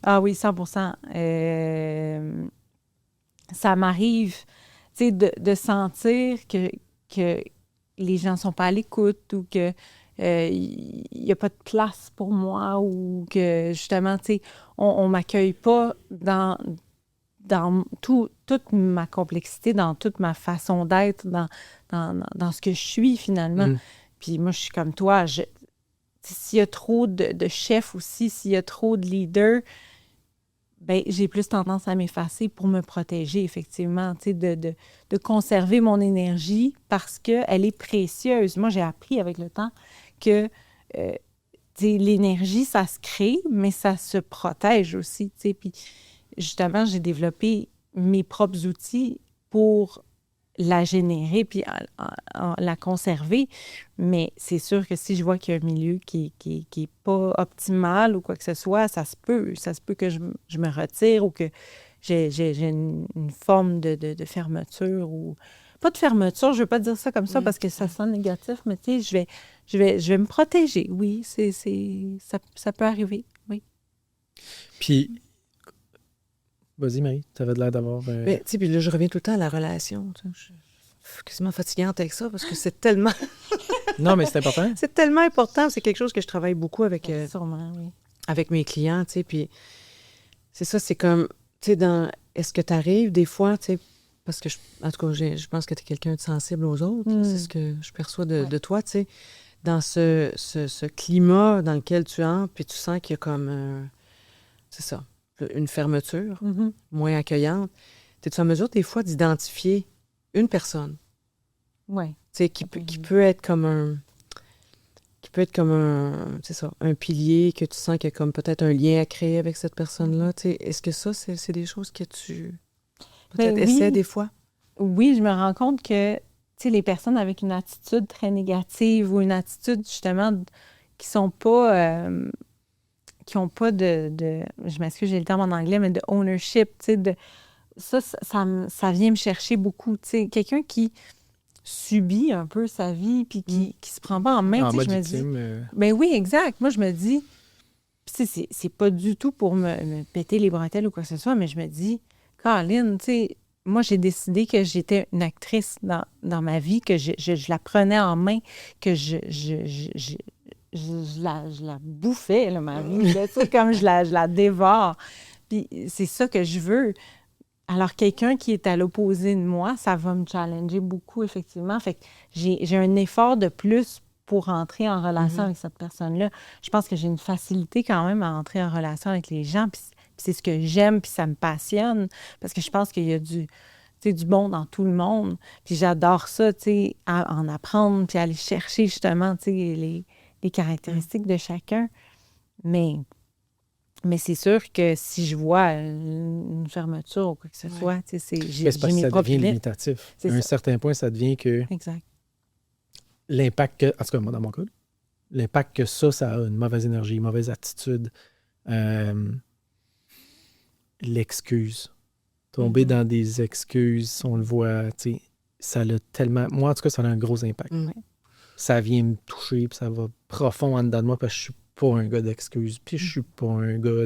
Ah oui, 100%. Ça m'arrive, tu sais, de sentir que les gens ne sont pas à l'écoute ou que il n'y a pas de place pour moi ou que, justement, tu sais, on ne m'accueille pas dans toute ma complexité, dans toute ma façon d'être, dans ce que je suis, finalement. Puis moi, je suis comme toi. S'il y a trop de chefs aussi, s'il y a trop de leaders, j'ai plus tendance à m'effacer pour me protéger, effectivement, tu sais, de conserver mon énergie parce qu'elle est précieuse. Moi, j'ai appris avec le temps que l'énergie, ça se crée, mais ça se protège aussi, tu sais. Puis justement, j'ai développé mes propres outils pour la générer puis la conserver. Mais c'est sûr que si je vois qu'il y a un milieu qui est pas optimal ou quoi que ce soit, ça se peut que je me retire ou que j'ai une forme de fermeture ou... Pas de fermeture, je veux pas dire ça comme ça parce que ça sonne négatif, mais tu sais, je vais me protéger. Oui, ça peut arriver, oui. Puis... Vas-y, Marie, tu avais l'air d'avoir... Puis là, je reviens tout le temps à la relation. Je suis quasiment fatigante avec ça parce que c'est tellement... Non, mais c'est important. C'est tellement important. C'est quelque chose que je travaille beaucoup avec, sûrement, oui. Avec mes clients, tu sais. Puis c'est ça, c'est comme, tu sais, est-ce que tu arrives des fois, tu sais, parce que, en tout cas, je pense que tu es quelqu'un de sensible aux autres. C'est ce que je perçois de toi, tu sais. Dans ce climat dans lequel tu entres, puis tu sens qu'il y a comme... c'est ça. une fermeture, moins accueillante, es-tu en mesure des fois d'identifier une personne? Oui. Qui peut être comme un... c'est ça, un pilier que tu sens qu'il y a comme peut-être un lien à créer avec cette personne-là. Est-ce que ça, c'est des choses que tu peut-être essaies des fois? Oui, je me rends compte que les personnes avec une attitude très négative ou une attitude justement qui sont pas qui n'ont pas de je m'excuse, j'ai le terme en anglais, mais de ownership, ça vient me chercher beaucoup. Quelqu'un qui subit un peu sa vie puis qui se prend pas en main, en mode je me victime, dis... Ben oui, exact. Moi, je me dis... C'est pas du tout pour me péter les bretelles ou quoi que ce soit, mais je me dis, Caroline, moi, j'ai décidé que j'étais une actrice dans ma vie, que je la prenais en main, que je la bouffais, là, ma vie, là, comme je la dévore. Puis c'est ça que je veux. Alors, quelqu'un qui est à l'opposé de moi, ça va me challenger beaucoup, effectivement. Fait que j'ai un effort de plus pour entrer en relation avec cette personne-là. Je pense que j'ai une facilité quand même à entrer en relation avec les gens, puis c'est ce que j'aime, puis ça me passionne, parce que je pense qu'il y a du bon dans tout le monde. Puis j'adore ça, en apprendre, puis aller chercher justement, les caractéristiques de chacun. Mais c'est sûr que si je vois une fermeture ou quoi que ce soit, j'ai parce que mes ça propres devient limites. limitatif. À un certain point, ça devient que... Exact. L'impact que... En tout cas, moi, dans mon cas, l'impact que ça a, une mauvaise énergie, une mauvaise attitude, l'excuse. Tomber dans des excuses, on le voit, ça a tellement... Moi, en tout cas, ça a un gros impact. Ça vient me toucher, puis ça va profond en dedans de moi, parce que je suis pas un gars d'excuses, puis je suis pas un gars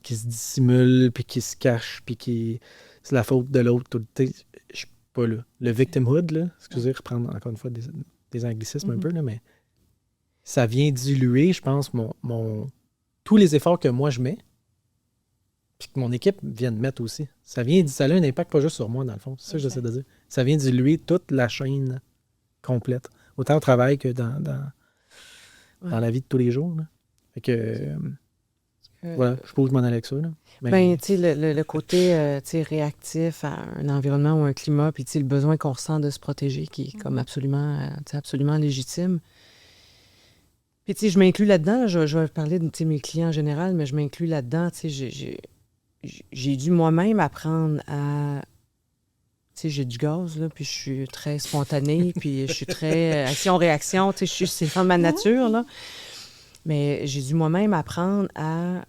qui se dissimule, puis qui se cache, puis qui... C'est la faute de l'autre tout le temps. Je suis pas là. Le victimhood, là, excusez, reprendre encore une fois des anglicismes un peu, là, mais ça vient diluer, je pense, tous les efforts que moi je mets, puis que mon équipe vient de mettre aussi. Ça a un impact pas juste sur moi, dans le fond. C'est ça que j'essaie de dire. Ça vient diluer toute la chaîne complète. Autant au travail que dans la vie de tous les jours. Là. Fait que, voilà, je suppose que je m'en allais avec ça. Là. Ben, tu sais, le côté réactif à un environnement ou un climat, puis le besoin qu'on ressent de se protéger, qui est comme absolument légitime. Puis, tu sais, je m'inclus là-dedans. Je vais parler de mes clients en général, mais je m'inclus là-dedans. Tu sais, j'ai dû moi-même apprendre à... Tu sais, j'ai du gaz, là, puis je suis très spontanée, puis je suis très action-réaction. Tu sais, c'est dans ma nature, là. Mais j'ai dû moi-même apprendre à...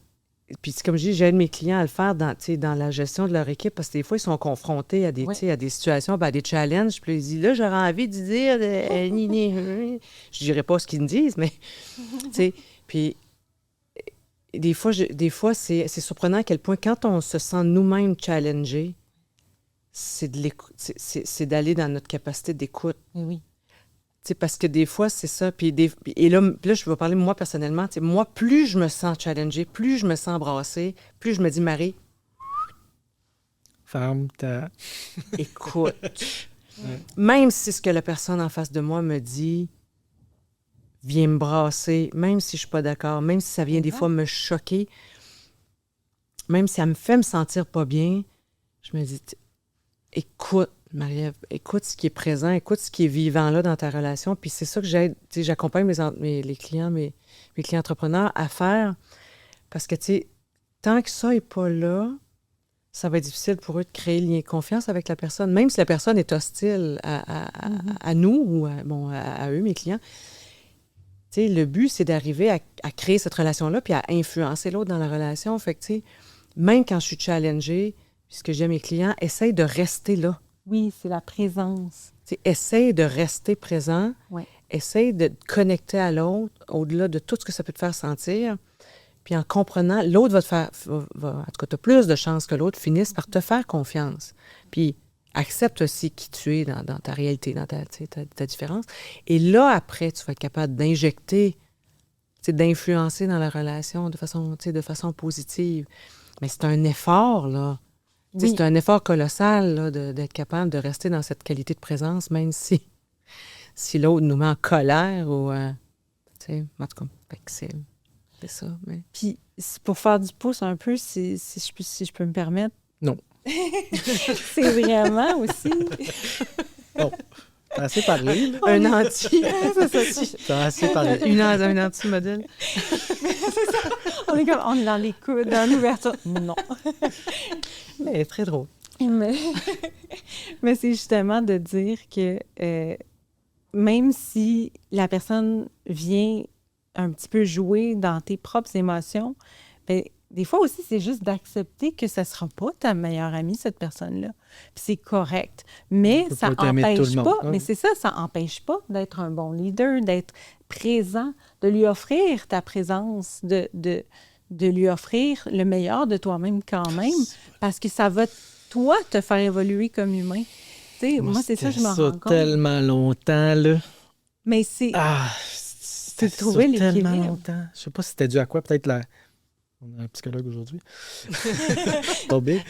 Puis comme je dis, j'aide mes clients à le faire dans la gestion de leur équipe, parce que des fois, ils sont confrontés à des, à des situations, à des challenges. Puis ils disent, là, j'aurais envie de dire... Je dirais pas ce qu'ils me disent, mais... tu sais, puis... Des fois, c'est surprenant à quel point, quand on se sent nous-mêmes challengés, c'est d'aller dans notre capacité d'écoute. Oui. T'sais, parce que des fois, c'est ça. Et là, je vais parler de moi personnellement. Moi, plus je me sens challengée, plus je me sens brassée, plus je me dis, Marie, ferme ta... écoute. Même si ce que la personne en face de moi me dit vient me brasser, même si je suis pas d'accord, même si ça vient des fois me choquer, même si ça me fait me sentir pas bien, je me dis, écoute, Marie-Ève, écoute ce qui est présent, écoute ce qui est vivant là dans ta relation. Puis c'est ça que j'accompagne les clients, mes clients entrepreneurs à faire. Parce que, tant que ça n'est pas là, ça va être difficile pour eux de créer le lien de confiance avec la personne. Même si la personne est hostile à nous ou à eux, mes clients. Le but, c'est d'arriver à créer cette relation-là puis à influencer l'autre dans la relation. Fait que, même quand je suis challengée, puisque j'aime mes clients, essaye de rester là. Oui, c'est la présence. Essaye de rester présent. Ouais. Essaye de te connecter à l'autre, au-delà de tout ce que ça peut te faire sentir. Puis en comprenant, l'autre va te faire... en tout cas, tu as plus de chances que l'autre finisse par te faire confiance. Puis accepte aussi qui tu es dans ta réalité, dans ta différence. Et là, après, tu vas être capable d'injecter, d'influencer dans la relation de façon positive. Mais c'est un effort, là. Oui. C'est un effort colossal là, d'être capable de rester dans cette qualité de présence, même si l'autre nous met en colère ou... en tout cas, C'est ça. Mais... Puis, pour faire du pouce un peu, si je peux me permettre. Non. C'est vraiment aussi... Oh, t'as assez parlé, là. Un anti. T'as assez parlé. Un anti-modèle. C'est ça. On est dans les coudes, dans l'ouverture. Non. Mais très drôle. Mais c'est justement de dire que même si la personne vient un petit peu jouer dans tes propres émotions, bien, des fois aussi, c'est juste d'accepter que ça ne sera pas ta meilleure amie, cette personne-là. Puis c'est correct. Mais ça n'empêche pas, mais c'est ça n'empêche pas d'être un bon leader, d'être présent, de lui offrir ta présence, de lui offrir le meilleur de toi-même quand même, parce que ça va, toi, te faire évoluer comme humain. Tu sais, moi c'est ça, je me rends compte. Tellement longtemps, là. Mais c'est... c'est trouver l'équilibre. Tellement longtemps. Je sais pas si c'était dû à quoi, peut-être la... On a un psychologue aujourd'hui. Tombé.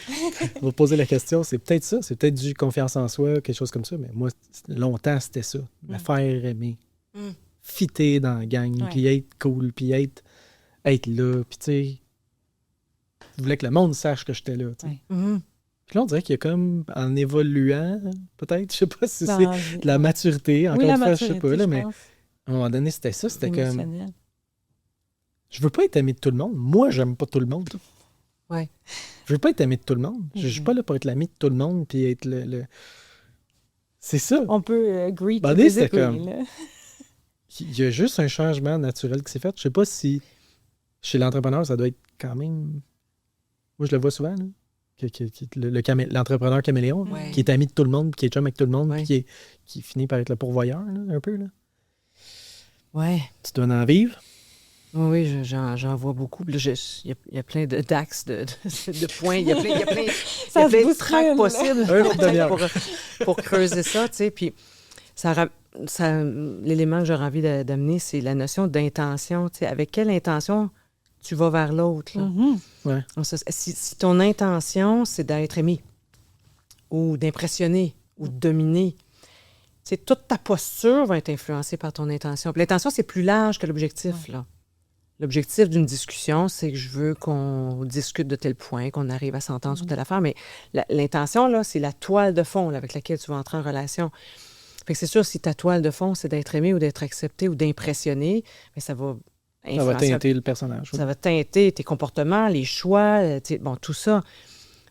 On va poser la question. C'est peut-être ça. C'est peut-être du confiance en soi, quelque chose comme ça. Mais moi, longtemps, c'était ça. Me faire aimer. Fitter dans la gang, puis être cool, puis être là. Puis tu sais, je voulais que le monde sache que j'étais là. Puis là, on dirait qu'il y a comme, en évoluant, peut-être, je sais pas si c'est de la maturité. Encore une fois, je sais pas, là, mais à un moment donné, c'était ça. C'était comme... Je veux pas être ami de tout le monde. Moi, j'aime pas tout le monde. Ouais. Je veux pas être ami de tout le monde. Je suis pas là pour être l'ami de tout le monde puis être le... C'est ça. On peut agree to disagree, comme... là. Il y a juste un changement naturel qui s'est fait. Je sais pas si chez l'entrepreneur, ça doit être quand même... Moi, je le vois souvent, là. L'entrepreneur caméléon, qui est ami de tout le monde, qui est chum avec tout le monde, puis qui finit par être le pourvoyeur, là, un peu. Là. Ouais. Tu dois en vivre? Oui, j'en vois beaucoup. Il y a plein d'axes, de points. Il y a plein de tracks possibles pour creuser ça. Tu sais. Puis l'élément que j'aurais envie d'amener, c'est la notion d'intention. Tu sais, avec quelle intention tu vas vers l'autre. Ouais. Donc, si ton intention, c'est d'être aimé ou d'impressionner ou de dominer, toute ta posture va être influencée par ton intention. Puis l'intention, c'est plus large que l'objectif, là. L'objectif d'une discussion, c'est que je veux qu'on discute de tel point, qu'on arrive à s'entendre sur telle affaire, mais l'intention, là, c'est la toile de fond là, avec laquelle tu vas entrer en relation. Fait que c'est sûr, si ta toile de fond, c'est d'être aimé ou d'être accepté ou d'impressionner, bien, ça va influencer. Ça va teinter le personnage. Ça va teinter tes comportements, les choix, bon, tout ça.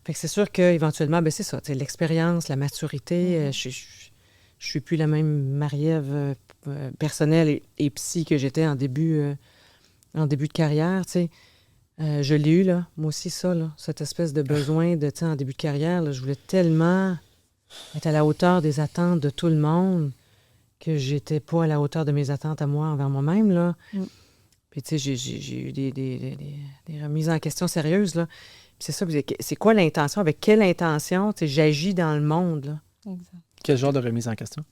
Fait que c'est sûr qu'éventuellement, bien, c'est ça, l'expérience, la maturité, je suis plus la même Marie-Ève personnelle et psy que j'étais en début de carrière, tu sais. Je l'ai eu, là, moi aussi, ça, là, cette espèce de besoin de, tu sais, en début de carrière, là, je voulais tellement être à la hauteur des attentes de tout le monde que j'étais pas à la hauteur de mes attentes à moi envers moi-même, là. Puis, tu sais, j'ai eu des remises en question sérieuses, là. Puis c'est ça, c'est quoi l'intention? Avec quelle intention, tu sais, j'agis dans le monde, là? Exact. Quel genre de remise en question?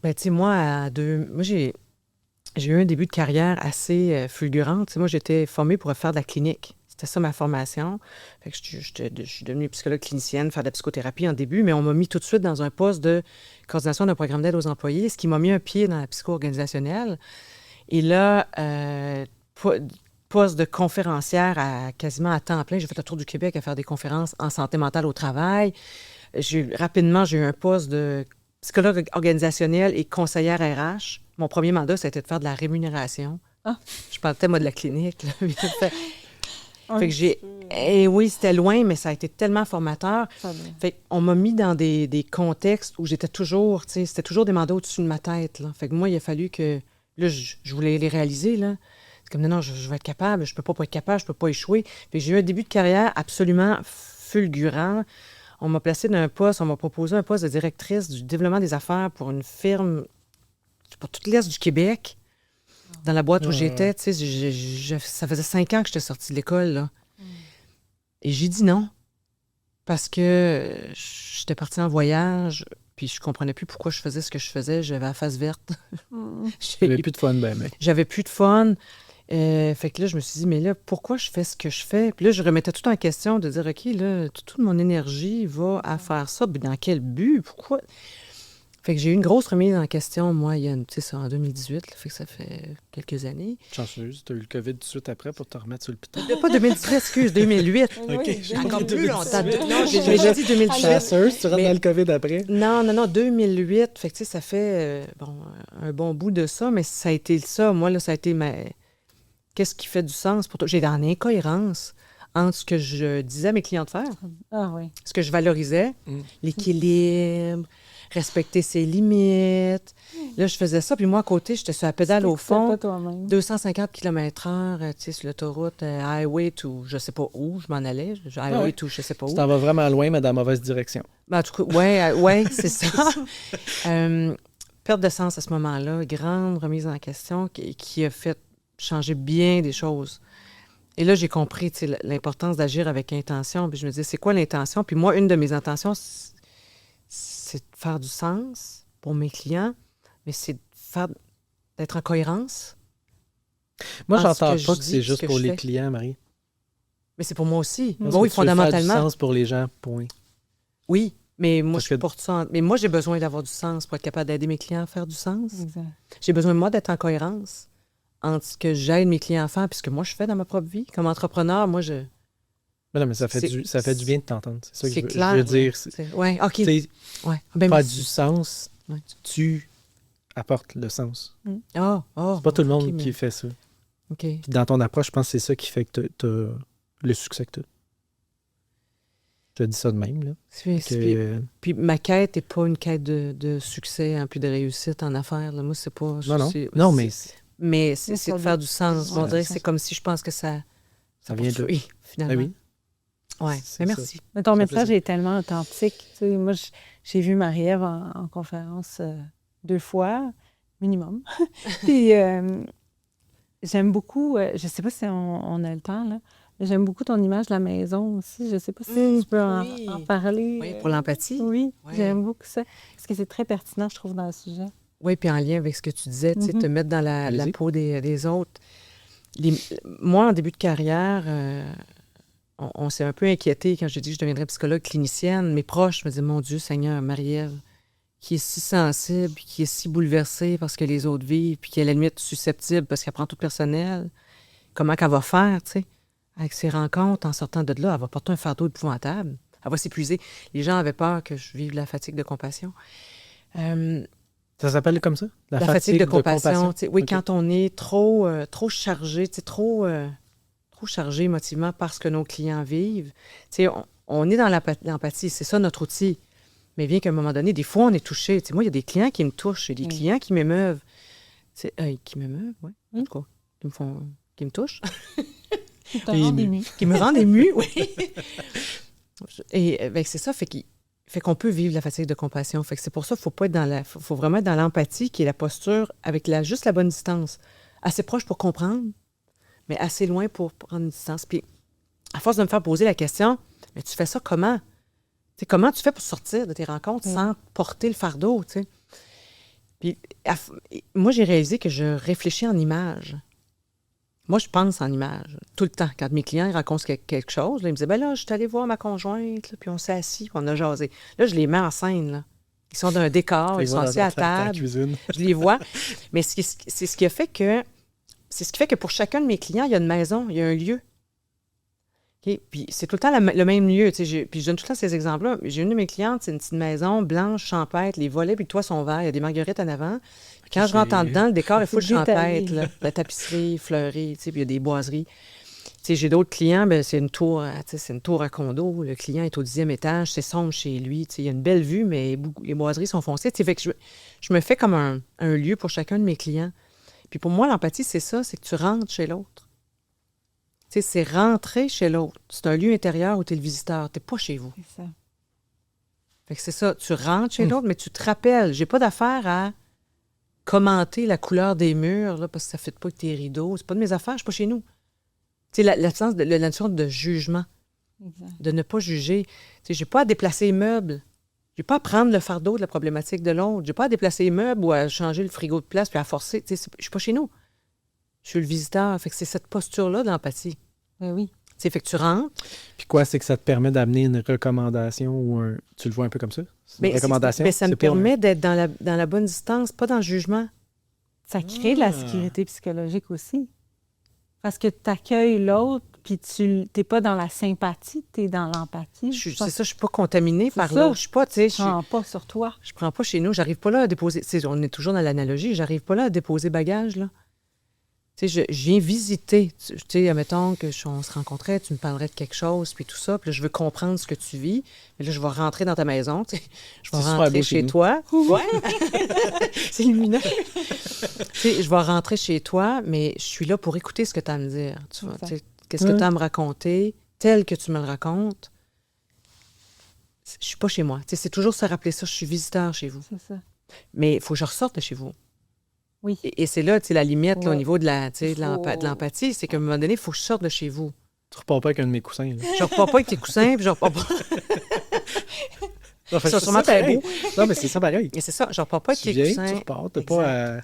Ben, tu sais, moi, j'ai eu un début de carrière assez fulgurant. Tu sais, moi, j'étais formée pour faire de la clinique. C'était ça ma formation. Fait que je suis devenue psychologue clinicienne, faire de la psychothérapie en début, mais on m'a mis tout de suite dans un poste de coordination d'un programme d'aide aux employés, ce qui m'a mis un pied dans la psycho-organisationnelle. Et là, poste de conférencière quasiment à temps plein. J'ai fait le tour du Québec à faire des conférences en santé mentale au travail. Rapidement, j'ai eu un poste de psychologue organisationnel et conseillère RH. Mon premier mandat, c'était de faire de la rémunération. Je partais, moi, de la clinique. Là. Fait que oui, c'était loin, mais ça a été tellement formateur. Fait qu'on m'a mis dans des contextes où j'étais toujours, tu sais, c'était toujours des mandats au-dessus de ma tête. Là. Fait que moi, il a fallu que... Là, je voulais les réaliser, là. C'est comme, non, je vais être capable, je peux pas être capable, je peux pas échouer. Fait que j'ai eu un début de carrière absolument fulgurant. On m'a placé dans un poste, on m'a proposé un poste de directrice du développement des affaires pour une firme pour toute l'Est du Québec. Dans la boîte où j'étais, tu sais, ça faisait 5 ans que j'étais sortie de l'école, là. Et j'ai dit non. Parce que j'étais partie en voyage, puis je comprenais plus pourquoi je faisais ce que je faisais. J'avais la face verte. J'avais plus de fun, ben. J'avais plus de fun. Fait que là, je me suis dit, mais là, pourquoi je fais ce que je fais? Puis là, je remettais tout en question de dire, OK, là, toute mon énergie va à faire ça. Mais dans quel but? Pourquoi? Fait que j'ai eu une grosse remise en question, moi, en 2018, là, fait que ça fait quelques années. Chanceuse, tu as eu le COVID tout de suite après pour te remettre sur le piton. Pas 2018, excuse, 2008. OK, j'ai encore plus longtemps. Non, j'ai dit 2018. Chanceuse, tu rentres dans le COVID après. Non, 2008. Fait que, ça fait un bon bout de ça, mais ça a été ça. Moi, là, ça a été qu'est-ce qui fait du sens pour toi? J'ai dans l'incohérence entre ce que je disais à mes clients de faire, ce que je valorisais, l'équilibre, respecter ses limites. Là, je faisais ça, puis moi, à côté, j'étais sur la pédale au fond, 250 km/h, sur l'autoroute, highway to je sais pas où, je m'en allais, highway to je sais pas où. Tu t'en vas vraiment loin, mais dans la mauvaise direction. En tout cas, ouais, c'est ça. Perte de sens à ce moment-là, grande remise en question qui a fait changer bien des choses. Et là, j'ai compris l'importance d'agir avec intention. Puis je me disais, c'est quoi l'intention? Puis moi, une de mes intentions, c'est de faire du sens pour mes clients, mais c'est d'être en cohérence. Moi, j'entends pas que c'est juste pour les clients, Marie. Mais c'est pour moi aussi. Oui, fondamentalement. Tu veux faire du sens pour les gens, point. Oui, mais moi, je porte ça. Mais moi, j'ai besoin d'avoir du sens pour être capable d'aider mes clients à faire du sens. Exact. J'ai besoin, moi, d'être en cohérence entre ce que j'aide mes clients à faire et ce que moi, je fais dans ma propre vie. Comme entrepreneur, moi, je... Non, mais ça fait du bien de t'entendre. C'est ça que clair, je veux dire. Oui, OK. Faire du sens, tu apportes le sens. C'est pas tout le monde qui fait ça. Puis dans ton approche, je pense que c'est ça qui fait que tu as le succès que tu as. Je te dis ça de même. Là. Puis ma quête n'est pas une quête de succès puis de réussite en affaires. Là. Moi, c'est pas... Non, mais... Mais c'est de faire du sens. On dirait que c'est comme si je pense que ça vient de... Oui, finalement. Oui. Oui, mais merci. Mais ton message est tellement authentique. Tu sais, moi, j'ai vu Marie-Ève en conférence 2 fois, minimum. Puis j'aime beaucoup, je ne sais pas si on a le temps, là, mais j'aime beaucoup ton image de la maison aussi. Je ne sais pas si tu peux en parler. Oui, pour l'empathie. Oui, j'aime beaucoup ça. Parce que c'est très pertinent, je trouve, dans le sujet. Oui, puis en lien avec ce que tu disais, tu sais, te mettre dans la peau des autres. Moi, en début de carrière, on s'est un peu inquiété quand j'ai dit que je deviendrais psychologue clinicienne. Mes proches me disaient, mon Dieu, Seigneur, Marie-Ève, qui est si sensible, qui est si bouleversée parce que les autres vivent, puis qui est à la limite susceptible parce qu'elle prend tout personnel. Comment qu'elle va faire, tu sais, avec ses rencontres, en sortant de là, elle va porter un fardeau épouvantable. Elle va s'épuiser. Les gens avaient peur que je vive la fatigue de compassion. Ça s'appelle comme ça? La fatigue de compassion. Oui, okay. Quand on est trop chargé, trop chargé émotivement parce que nos clients vivent. On est dans l'empathie, c'est ça notre outil. Mais bien qu'à un moment donné, des fois, on est touché. Moi, il y a des clients qui me touchent, il y a des clients qui m'émeuvent. Qui m'émeuvent, oui. En tout cas, qui me touchent. Qui me rendent ému, oui. Et c'est ça, fait qu'on peut vivre la fatigue de compassion. Fait que c'est pour ça qu'il faut pas être faut vraiment être dans l'empathie, qui est la posture avec juste la bonne distance. Assez proche pour comprendre, mais assez loin pour prendre une distance. Puis, à force de me faire poser la question, mais tu fais ça comment? T'sais, comment tu fais pour sortir de tes rencontres sans porter le fardeau, tu sais? Puis, moi, j'ai réalisé que je réfléchis en images. Moi, je pense en images, tout le temps. Quand mes clients ils racontent quelque chose, là, ils me disent, ben là, je suis allée voir ma conjointe, là, puis on s'est assis, puis on a jasé. Là, je les mets en scène, là. Ils sont d'un décor, ils sont assis à table. Je les vois. Mais c'est ce qui fait que pour chacun de mes clients, il y a une maison, il y a un lieu. Okay? Puis c'est tout le temps le même lieu. Puis je donne tout le temps ces exemples-là. J'ai une de mes clientes, c'est une petite maison blanche, champêtre, les volets, puis le toit sont verts, il y a des marguerites en avant. Puis quand je rentre en dedans, le décor est full champêtre, là, la tapisserie fleurie, puis il y a des boiseries. J'ai d'autres clients, c'est une tour à condo. Le client est au 10e étage, c'est sombre chez lui. Il y a une belle vue, mais les boiseries sont foncées. Fait que je me fais comme un lieu pour chacun de mes clients. Puis pour moi, l'empathie, c'est ça, c'est que tu rentres chez l'autre. C'est rentrer chez l'autre. C'est un lieu intérieur où tu es le visiteur. Tu n'es pas chez vous. C'est ça. Fait que c'est ça. Tu rentres chez l'autre, mais tu te rappelles. J'ai pas d'affaire à commenter la couleur des murs là, parce que ça ne fait pas avec tes rideaux. C'est pas de mes affaires, je suis pas chez nous. L'absence de la notion de jugement. Exact. De ne pas juger. J'ai pas à déplacer les meubles. J'ai pas à prendre le fardeau de la problématique de l'autre. J'ai pas à déplacer les meubles ou à changer le frigo de place puis à forcer. Je suis pas chez nous. Je suis le visiteur. Fait que c'est cette posture-là d'empathie. Oui. Fait que tu rentres. Puis quoi, c'est que ça te permet d'amener une recommandation ou tu le vois un peu comme ça? Une recommandation? Ça me permet d'être dans la bonne distance, pas dans le jugement. Ça crée de la sécurité psychologique aussi. Parce que tu accueilles l'autre, puis tu n'es pas dans la sympathie, tu es dans l'empathie. C'est ça, je ne suis pas contaminée par l'autre. Je suis pas, tu sais... Je ne prends pas sur toi. Je prends pas chez nous. J'arrive pas là à déposer... On est toujours dans l'analogie. J'arrive pas là à déposer bagage, là. Tu sais, je viens visiter. Tu sais, admettons qu'on se rencontrait, tu me parlerais de quelque chose, puis tout ça, puis là, je veux comprendre ce que tu vis. Mais là, je vais rentrer dans ta maison, tu sais. Je vais rentrer chez toi. Ouais! C'est lumineux. Tu sais, je vais rentrer chez toi, mais je suis là pour écouter ce que tu as à me dire. Tu vois, qu'est-ce que tu as à me raconter, tel que tu me le racontes. Je suis pas chez moi. Tu sais, c'est toujours se rappeler ça. Je suis visiteur chez vous. C'est ça. Mais il faut que je ressorte de chez vous. Oui. Et c'est là, tu sais, la limite là, au niveau de l'empathie, c'est qu'à un moment donné, il faut que je sorte de chez vous. Tu repars pas avec un de mes coussins. Là. Je repars pas avec tes coussins, puis je repars pas... Ça sûrement très beau. Non, mais c'est ça pareil. Et c'est ça, je repars pas avec tes coussins. Tu repars, t'as pas à...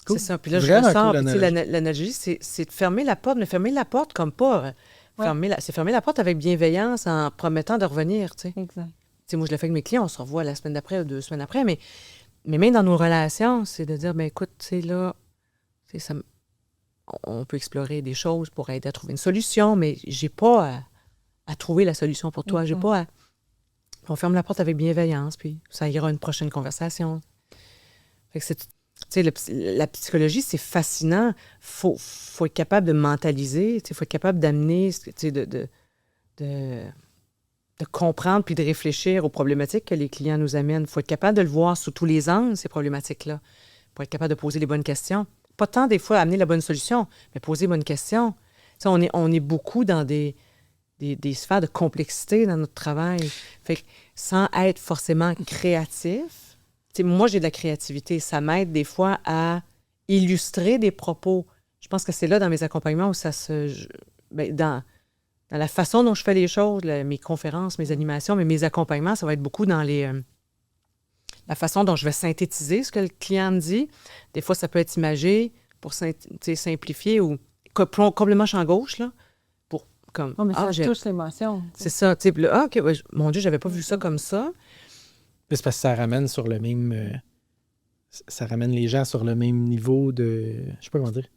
Cool. C'est ça. Puis là, je ressors. L'analogie, c'est de fermer la porte, mais fermer la porte comme pas... C'est fermer la porte avec bienveillance en promettant de revenir, tu sais. Exact. Tu sais, moi, je le fais avec mes clients, on se revoit la semaine d'après ou 2 semaines après, mais même dans nos relations, c'est de dire, bien, écoute, tu sais, là, on peut explorer des choses pour aider à trouver une solution, mais j'ai pas à trouver la solution pour toi. J'ai pas à... On ferme la porte avec bienveillance, puis ça ira à une prochaine conversation. Fait que c'est... Tu sais, la psychologie, c'est fascinant. Faut être capable de mentaliser, il faut être capable d'amener, tu sais, de comprendre puis de réfléchir aux problématiques que les clients nous amènent. Il faut être capable de le voir sous tous les angles, ces problématiques-là. Pour être capable de poser les bonnes questions. Pas tant, des fois, amener la bonne solution, mais poser les bonnes questions. Tu sais, on est beaucoup dans des sphères de complexité dans notre travail. Fait que sans être forcément créatif, t'sais, moi, j'ai de la créativité. Ça m'aide des fois à illustrer des propos. Je pense que c'est là, dans mes accompagnements, où ça se... dans la façon dont je fais les choses, mes conférences, mes animations, mais mes accompagnements, ça va être beaucoup dans la façon dont je vais synthétiser ce que le client me dit. Des fois, ça peut être imagé pour simplifier ou complètement champ gauche, là. Pour, comme, mais ça touche l'émotion. C'est ça. Là, OK, ouais, mon Dieu, j'avais pas vu ça comme ça. C'est parce que ça ramène sur le même... ça ramène les gens sur le même niveau de... Je sais pas comment dire.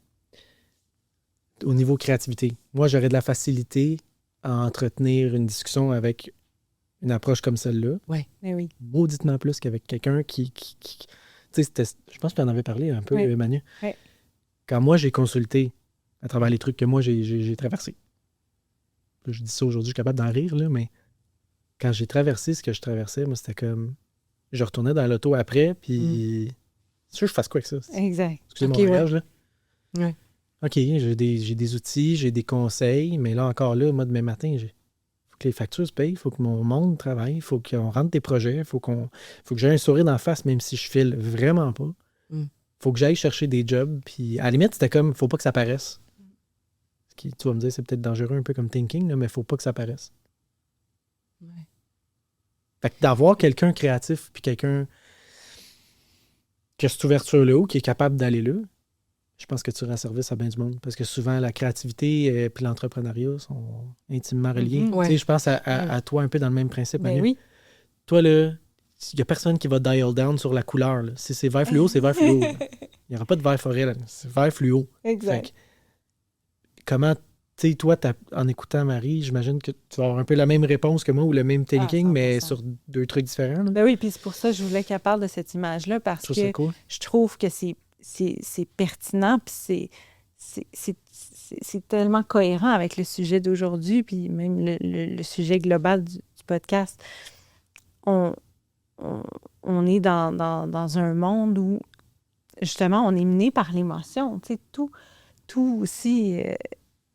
Au niveau créativité. Moi, j'aurais de la facilité à entretenir une discussion avec une approche comme celle-là. Ouais. Oui. Mauditement plus qu'avec quelqu'un qui tu sais, je pense que tu en avais parlé un peu, Manu. Oui. Quand moi, j'ai consulté à travers les trucs que moi, j'ai traversés. Je dis ça aujourd'hui, je suis capable d'en rire, là, mais... Quand j'ai traversé ce que je traversais, moi, c'était comme... Je retournais dans l'auto après, puis... C'est sûr que je fasse quoi avec ça? Exact. Excusez mon langage, là. Ouais. OK, j'ai des outils, j'ai des conseils, mais là, encore là, moi, demain matin, il faut que les factures se payent, il faut que mon monde travaille, il faut qu'on rentre des projets, il faut que j'aie un sourire d'en face, même si je file vraiment pas. Il faut que j'aille chercher des jobs, puis à la limite, c'était comme, faut pas que ça paraisse. Ce qui, tu vas me dire, c'est peut-être dangereux, un peu comme thinking, là, mais faut pas que ça paraisse. Ouais. Fait que d'avoir quelqu'un créatif puis quelqu'un qui a cette ouverture-là, qui est capable d'aller là, je pense que tu rends service à bien du monde. Parce que souvent, la créativité et l'entrepreneuriat sont intimement reliés. Ouais. Tu sais, je pense à toi un peu dans le même principe, Manu. Oui. Toi, là, il n'y a personne qui va dial down sur la couleur. Là. Si c'est vert fluo, c'est vert fluo. Il n'y aura pas de vert forêt. Là. C'est vert fluo. Exact. Fait que, comment... Tu sais, toi, en écoutant Marie, j'imagine que tu vas avoir un peu la même réponse que moi ou le même thinking, mais sur 2 trucs différents. Là. Ben oui, puis c'est pour ça que je voulais qu'elle parle de cette image-là, parce que cool. Je trouve que c'est pertinent, puis c'est tellement cohérent avec le sujet d'aujourd'hui, puis même le sujet global du podcast. On est dans un monde où, justement, on est mené par l'émotion. Tu sais, tout aussi...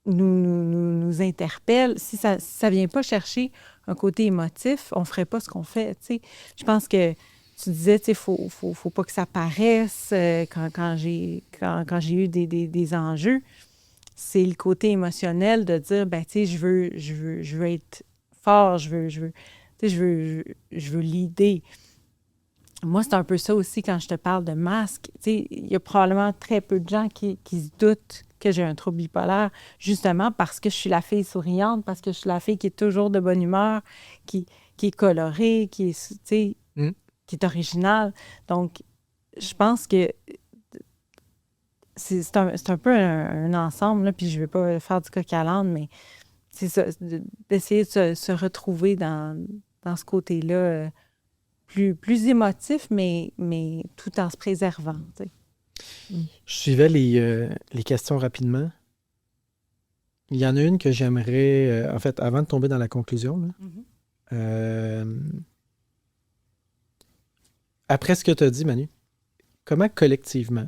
nous interpelle. Si ça ne vient pas chercher un côté émotif, on ne ferait pas ce qu'on fait. T'sais. Je pense que tu disais, il faut pas que ça paraisse quand j'ai eu des enjeux. C'est le côté émotionnel de dire, ben, je veux être fort, je veux l'idée. Moi, c'est un peu ça aussi quand je te parle de masque. Il y a probablement très peu de gens qui se doutent que j'ai un trouble bipolaire, justement parce que je suis la fille souriante, parce que je suis la fille qui est toujours de bonne humeur, qui est colorée, qui est originale. Donc, je pense que c'est un peu un ensemble, là, puis je ne vais pas faire du coq à l'âne, mais c'est ça, d'essayer de se retrouver dans ce côté-là plus émotif, mais tout en se préservant. Tu sais. Je suivais les questions rapidement. Il y en a une que j'aimerais, en fait, avant de tomber dans la conclusion, là, après ce que tu as dit, Manu, comment collectivement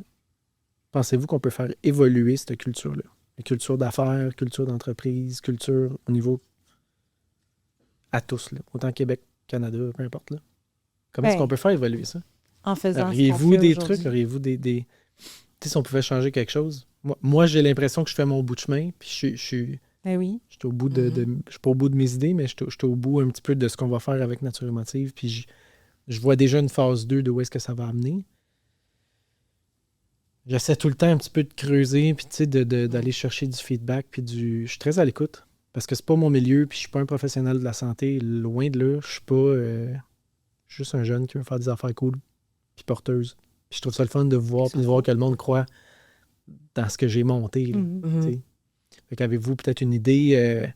pensez-vous qu'on peut faire évoluer cette culture-là? La culture d'affaires, culture d'entreprise, culture au niveau à tous, là, autant Québec, Canada, peu importe. Là. Comment est-ce qu'on peut faire évoluer ça? En faisant Auriez-vous des trucs? Auriez-vous des... Tu sais, si on pouvait changer quelque chose? Moi, j'ai l'impression que je fais mon bout de chemin, puis je suis... oui. Je suis au bout je suis pas au bout de mes idées, mais je suis au bout un petit peu de ce qu'on va faire avec Nature Émotive, puis je vois déjà une phase 2 de où est-ce que ça va amener. J'essaie tout le temps un petit peu de creuser, puis tu sais, d'aller chercher du feedback, puis je suis très à l'écoute, parce que c'est pas mon milieu, puis je suis pas un professionnel de la santé, loin de là. Je suis pas... je suis juste un jeune qui veut faire des affaires cool, puis porteuses. Puis je trouve ça le fun de voir, puis de voir que le monde croit dans ce que j'ai monté. Là, Fait qu'avez-vous peut-être une idée,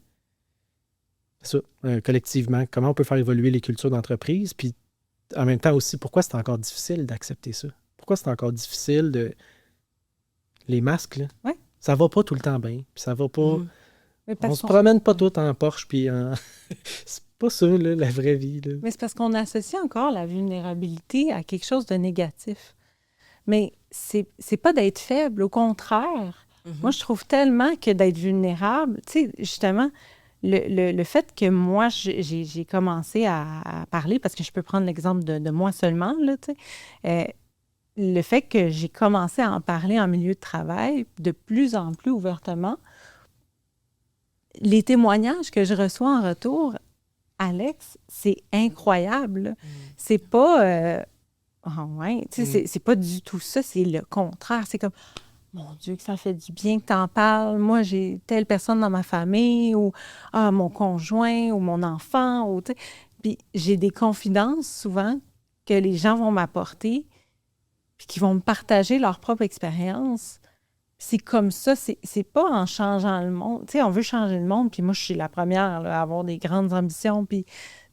collectivement, comment on peut faire évoluer les cultures d'entreprise, puis en même temps aussi, pourquoi c'est encore difficile d'accepter ça? Pourquoi c'est encore difficile de... Les masques, là, ça va pas tout le temps bien, puis ça va pas... On se promène pas tout en Porsche, puis en... C'est pas ça, là, la vraie vie. Là. Mais c'est parce qu'on associe encore la vulnérabilité à quelque chose de négatif. Mais c'est pas d'être faible, au contraire. Moi, je trouve tellement que d'être vulnérable, tu sais, justement, le fait que moi, j'ai commencé à parler, parce que je peux prendre l'exemple de moi seulement, là, tu sais, le fait que j'ai commencé à en parler en milieu de travail de plus en plus ouvertement, les témoignages que je reçois en retour, Alex, c'est incroyable. C'est pas... c'est pas du tout ça, c'est le contraire. C'est comme, mon Dieu, que ça fait du bien que tu en parles. Moi, j'ai telle personne dans ma famille, ou mon conjoint, ou mon enfant. Ou, puis j'ai des confidences souvent que les gens vont m'apporter, puis qui vont me partager leur propre expérience. C'est comme ça, c'est pas en changeant le monde. Tu sais, on veut changer le monde, puis moi, je suis la première là, à avoir des grandes ambitions, puis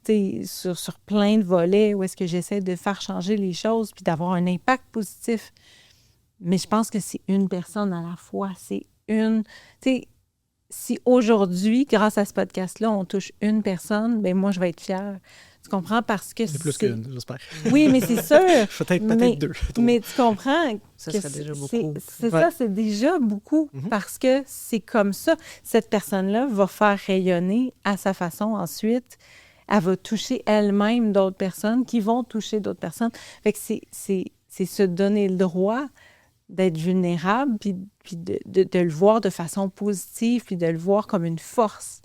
tu sais, sur plein de volets où est-ce que j'essaie de faire changer les choses, puis d'avoir un impact positif. Mais je pense que c'est une personne à la fois. C'est une... Tu sais, si aujourd'hui, grâce à ce podcast-là, on touche une personne, bien moi, je vais être fière. Tu comprends? Parce que c'est plus qu'une, j'espère. Oui, mais c'est sûr. Peut-être deux. Mais tu comprends ça que serait déjà beaucoup. Ça, c'est déjà beaucoup. Parce que c'est comme ça. Cette personne-là va faire rayonner à sa façon ensuite. Elle va toucher elle-même d'autres personnes qui vont toucher d'autres personnes. Fait que c'est se donner le droit d'être vulnérable, puis de le voir de façon positive, puis de le voir comme une force.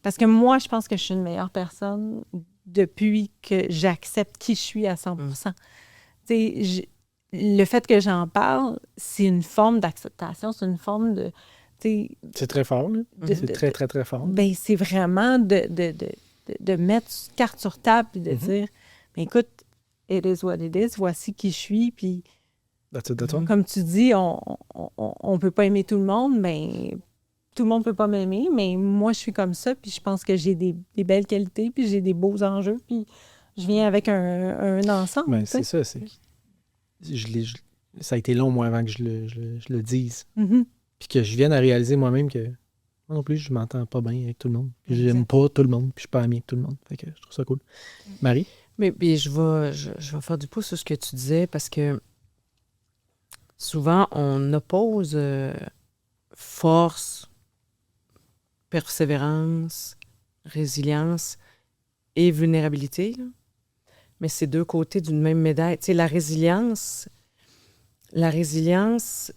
Parce que moi, je pense que je suis une meilleure personne depuis que j'accepte qui je suis à 100%. Le fait que j'en parle, c'est une forme d'acceptation, c'est une forme de... C'est très fort, là. C'est très, très, très fort. Ben, c'est vraiment de mettre carte sur table et de dire, ben, écoute, it is what it is, voici qui je suis, puis comme tu dis, on peut pas aimer tout le monde, mais tout le monde peut pas m'aimer, mais moi, je suis comme ça, puis je pense que j'ai des belles qualités, puis j'ai des beaux enjeux, puis je viens avec un ensemble. Ben, c'est ça, c'est... ça a été long, moi, avant que je le dise. Puis que je vienne à réaliser moi-même que moi non plus, je m'entends pas bien avec tout le monde. Puis j'aime pas tout le monde, puis je suis pas ami avec tout le monde. Fait que je trouve ça cool. Marie? Mais je vais faire du pouce sur ce que tu disais, parce que souvent, on oppose force, persévérance, résilience et vulnérabilité. Là. Mais c'est deux côtés d'une même médaille. Tu sais, la résilience, tu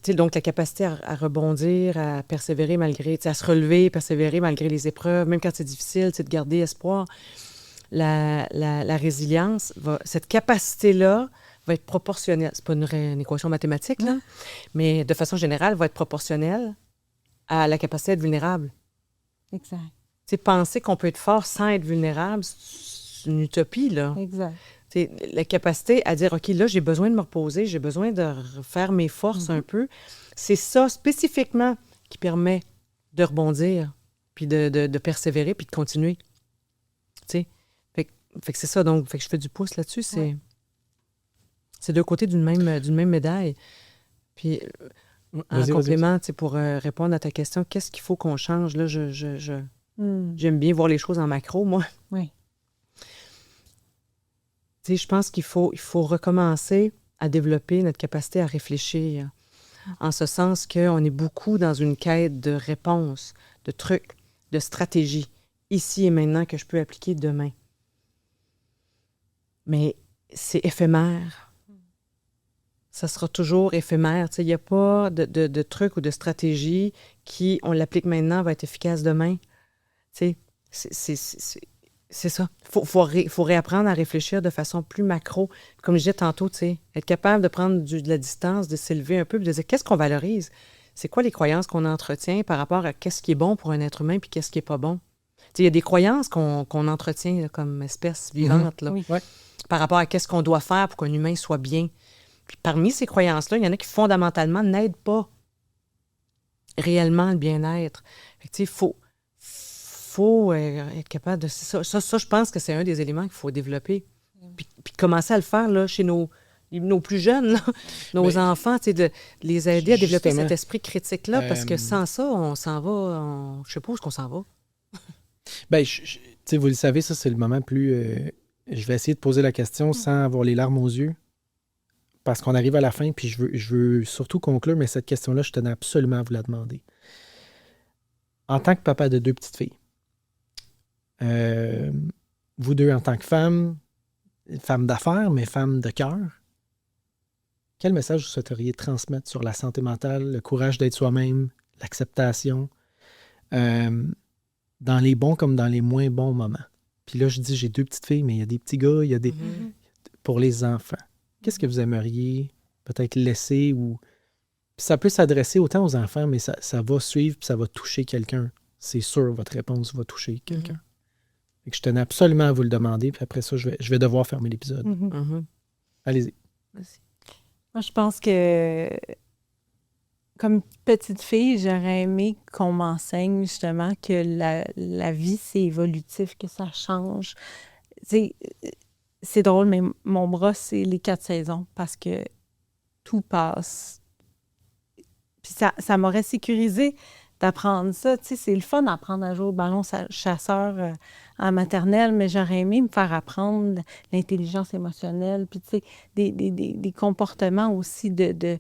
sais, donc la capacité à rebondir, à persévérer malgré, tu sais, à se relever, persévérer malgré les épreuves, même quand c'est difficile, tu sais, de garder espoir. La résilience, cette capacité-là va être proportionnelle. C'est pas une équation mathématique, là, mais de façon générale, va être proportionnelle à la capacité d'être vulnérable. Exact. C'est penser qu'on peut être fort sans être vulnérable, c'est une utopie, là. Exact. C'est la capacité à dire, OK, là, j'ai besoin de me reposer, j'ai besoin de refaire mes forces un peu. C'est ça, spécifiquement, qui permet de rebondir, puis de persévérer, puis de continuer. Tu sais? Fait que c'est ça, donc, fait que je fais du pouce là-dessus, c'est deux côtés d'une même médaille. Puis, en complément, pour répondre à ta question, qu'est-ce qu'il faut qu'on change? Là, j'aime bien voir les choses en macro, moi. Oui. Tu sais, je pense qu'il faut recommencer à développer notre capacité à réfléchir, en ce sens qu'on est beaucoup dans une quête de réponses, de trucs, de stratégies, ici et maintenant, que je peux appliquer demain. Mais c'est éphémère. Ça sera toujours éphémère. Il n'y a pas de trucs ou de stratégies qui, on l'applique maintenant, va être efficace demain. Tu sais, c'est ça. Il faut réapprendre à réfléchir de façon plus macro. Comme je disais tantôt, tu sais, être capable de prendre de la distance, de s'élever un peu, puis de dire qu'est-ce qu'on valorise? C'est quoi les croyances qu'on entretient par rapport à qu'est-ce qui est bon pour un être humain puis qu'est-ce qui n'est pas bon? Il y a des croyances qu'on entretient là, comme espèce vivante là, par rapport à qu'est-ce qu'on doit faire pour qu'un humain soit bien. Puis parmi ces croyances-là, il y en a qui fondamentalement n'aident pas réellement le bien-être. Il faut être capable de... Ça, je pense que c'est un des éléments qu'il faut développer. Puis commencer à le faire là, chez nos plus jeunes, là, nos enfants, de les aider à développer cet esprit critique-là, parce que sans ça, on s'en va... Je sais pas où est-ce qu'on s'en va. Bien, vous le savez, ça, c'est le moment plus... je vais essayer de poser la question sans avoir les larmes aux yeux, parce qu'on arrive à la fin, puis je veux surtout conclure, mais cette question-là, je tenais absolument à vous la demander. En tant que papa de 2 petites filles, vous deux en tant que femme d'affaires, mais femme de cœur, quel message vous souhaiteriez transmettre sur la santé mentale, le courage d'être soi-même, l'acceptation, dans les bons comme dans les moins bons moments? Puis là, je dis, j'ai 2 petites filles, mais il y a des petits gars, il y a des... Pour les enfants, qu'est-ce que vous aimeriez peut-être laisser ou... Puis ça peut s'adresser autant aux enfants, mais ça va suivre puis ça va toucher quelqu'un. C'est sûr, votre réponse va toucher quelqu'un. Fait que je tenais absolument à vous le demander, puis après ça, je vais devoir fermer l'épisode. Allez-y. Vas-y. Moi, je pense que, comme petite fille, j'aurais aimé qu'on m'enseigne justement que la vie, c'est évolutif, que ça change. C'est drôle, mais mon bras, c'est les 4 saisons parce que tout passe. Puis ça m'aurait sécurisé d'apprendre ça. Tu sais, c'est le fun d'apprendre à jouer au ballon chasseur en maternelle, mais j'aurais aimé me faire apprendre l'intelligence émotionnelle, puis tu sais, des comportements aussi de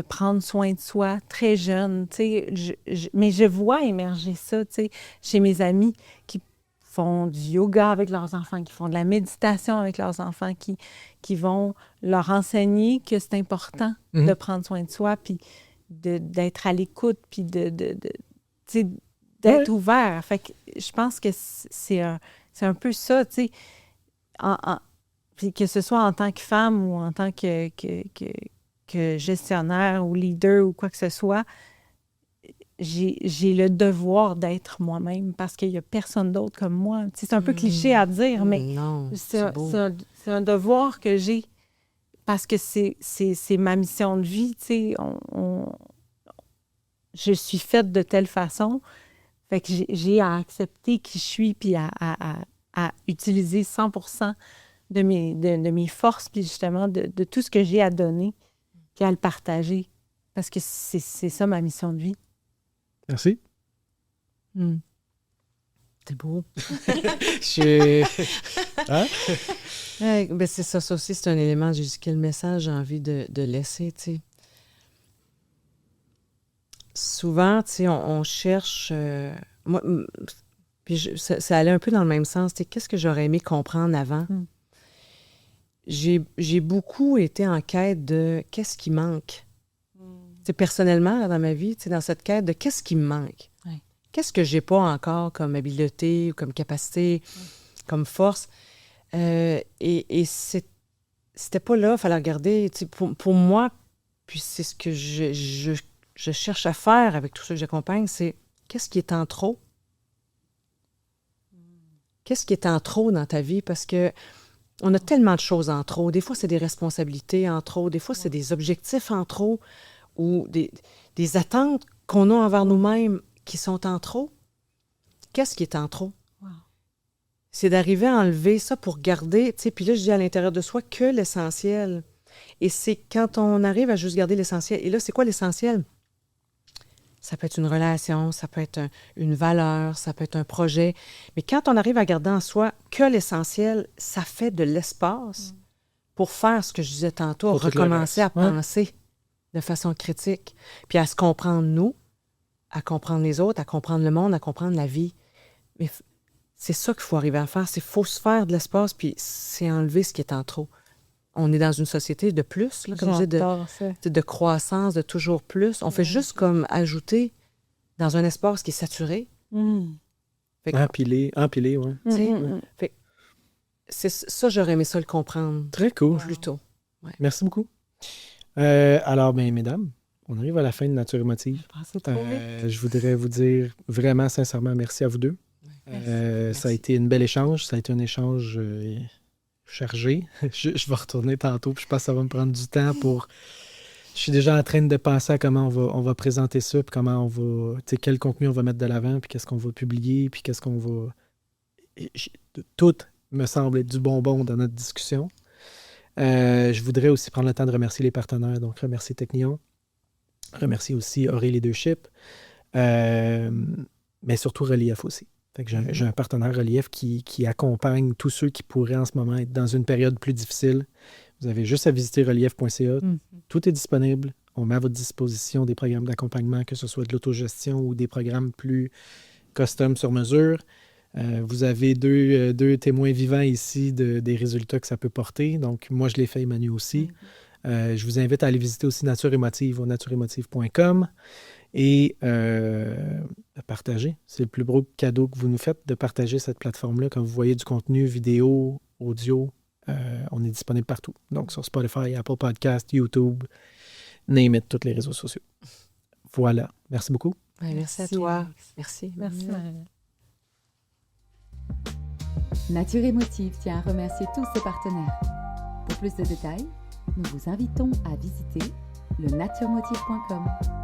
prendre soin de soi très jeune. Tu sais, mais je vois émerger ça, tu sais, chez mes amis qui font du yoga avec leurs enfants, qui font de la méditation avec leurs enfants, qui vont leur enseigner que c'est important de prendre soin de soi, puis d'être à l'écoute, puis d'être ouvert. Fait que je pense que c'est un peu ça, tu sais. Puis que ce soit en tant que femme ou en tant que gestionnaire ou leader ou quoi que ce soit, j'ai le devoir d'être moi-même parce qu'il n'y a personne d'autre comme moi. Tu sais, c'est un peu cliché à dire, mais non, c'est un devoir que j'ai parce que c'est ma mission de vie. Tu sais, je suis faite de telle façon. Fait que j'ai à accepter qui je suis puis à utiliser 100% de mes forces puis justement de tout ce que j'ai à donner puis à le partager. Parce que c'est ça ma mission de vie. Merci. C'est beau. Hein? Ben c'est ça aussi, c'est un élément. J'ai dit quel message j'ai envie de laisser, tu sais. Souvent, tu sais, on cherche... moi, puis ça allait un peu dans le même sens. Tu sais, qu'est-ce que j'aurais aimé comprendre avant? J'ai beaucoup été en quête de qu'est-ce qui manque. Tu sais, personnellement, là, dans ma vie, tu sais, dans cette quête de qu'est-ce qui me manque. Ouais. Qu'est-ce que j'ai pas encore comme habileté ou comme capacité, comme force. Et c'était pas là, il fallait regarder. Tu sais, pour moi, puis c'est ce que je je cherche à faire avec tous ceux que j'accompagne, c'est qu'est-ce qui est en trop? Qu'est-ce qui est en trop dans ta vie? Parce que on a tellement de choses en trop. Des fois, c'est des responsabilités en trop. Des fois, c'est des objectifs en trop ou des attentes qu'on a envers nous-mêmes qui sont en trop. Qu'est-ce qui est en trop? Wow. C'est d'arriver à enlever ça pour garder, tu sais, puis là, je dis à l'intérieur de soi que l'essentiel. Et c'est quand on arrive à juste garder l'essentiel. Et là, c'est quoi l'essentiel? Ça peut être une relation, ça peut être une valeur, ça peut être un projet. Mais quand on arrive à garder en soi que l'essentiel, ça fait de l'espace pour faire ce que je disais tantôt, à recommencer à penser de façon critique, puis à se comprendre nous, à comprendre les autres, à comprendre le monde, à comprendre la vie. Mais c'est ça qu'il faut arriver à faire. Il faut se faire de l'espace, puis c'est enlever ce qui est en trop. On est dans une société de plus, là, comme je dis, de croissance, de toujours plus. On fait juste comme ajouter dans un espace qui est saturé. Empilé, oui. Fait c'est ça, j'aurais aimé ça le comprendre. Très cool. Plus tôt. Ouais. Merci beaucoup. Alors, mesdames, on arrive à la fin de Nature émotive. Je voudrais vous dire vraiment sincèrement merci à vous deux. Merci. Ça a été un bel échange. Ça a été un échange chargé. Je vais retourner tantôt, puis je pense que ça va me prendre du temps pour... Je suis déjà en train de penser à comment on va présenter ça, puis comment on va... Tu sais, quel contenu on va mettre de l'avant, puis qu'est-ce qu'on va publier, puis qu'est-ce qu'on va... Tout me semble être du bonbon dans notre discussion. Je voudrais aussi prendre le temps de remercier les partenaires, donc remercier Technion, remercier aussi Aurélie Leadership, mais surtout Relief aussi. Fait que j'ai un partenaire Relief qui accompagne tous ceux qui pourraient en ce moment être dans une période plus difficile. Vous avez juste à visiter relief.ca. Tout est disponible. On met à votre disposition des programmes d'accompagnement, que ce soit de l'autogestion ou des programmes plus custom sur mesure. Vous avez deux témoins vivants ici des résultats que ça peut porter. Donc, moi, je l'ai fait, Emmanuel aussi. Je vous invite à aller visiter aussi Nature Émotive au natureémotive.com et à partager. C'est le plus beau cadeau que vous nous faites, de partager cette plateforme-là. Quand vous voyez du contenu vidéo, audio, on est disponible partout. Donc, sur Spotify, Apple Podcasts, YouTube, name it, tous les réseaux sociaux. Voilà. Merci beaucoup. Ouais, merci à toi. Merci. Merci. Nature émotive tient à remercier tous ses partenaires. Pour plus de détails, nous vous invitons à visiter le naturemotive.com.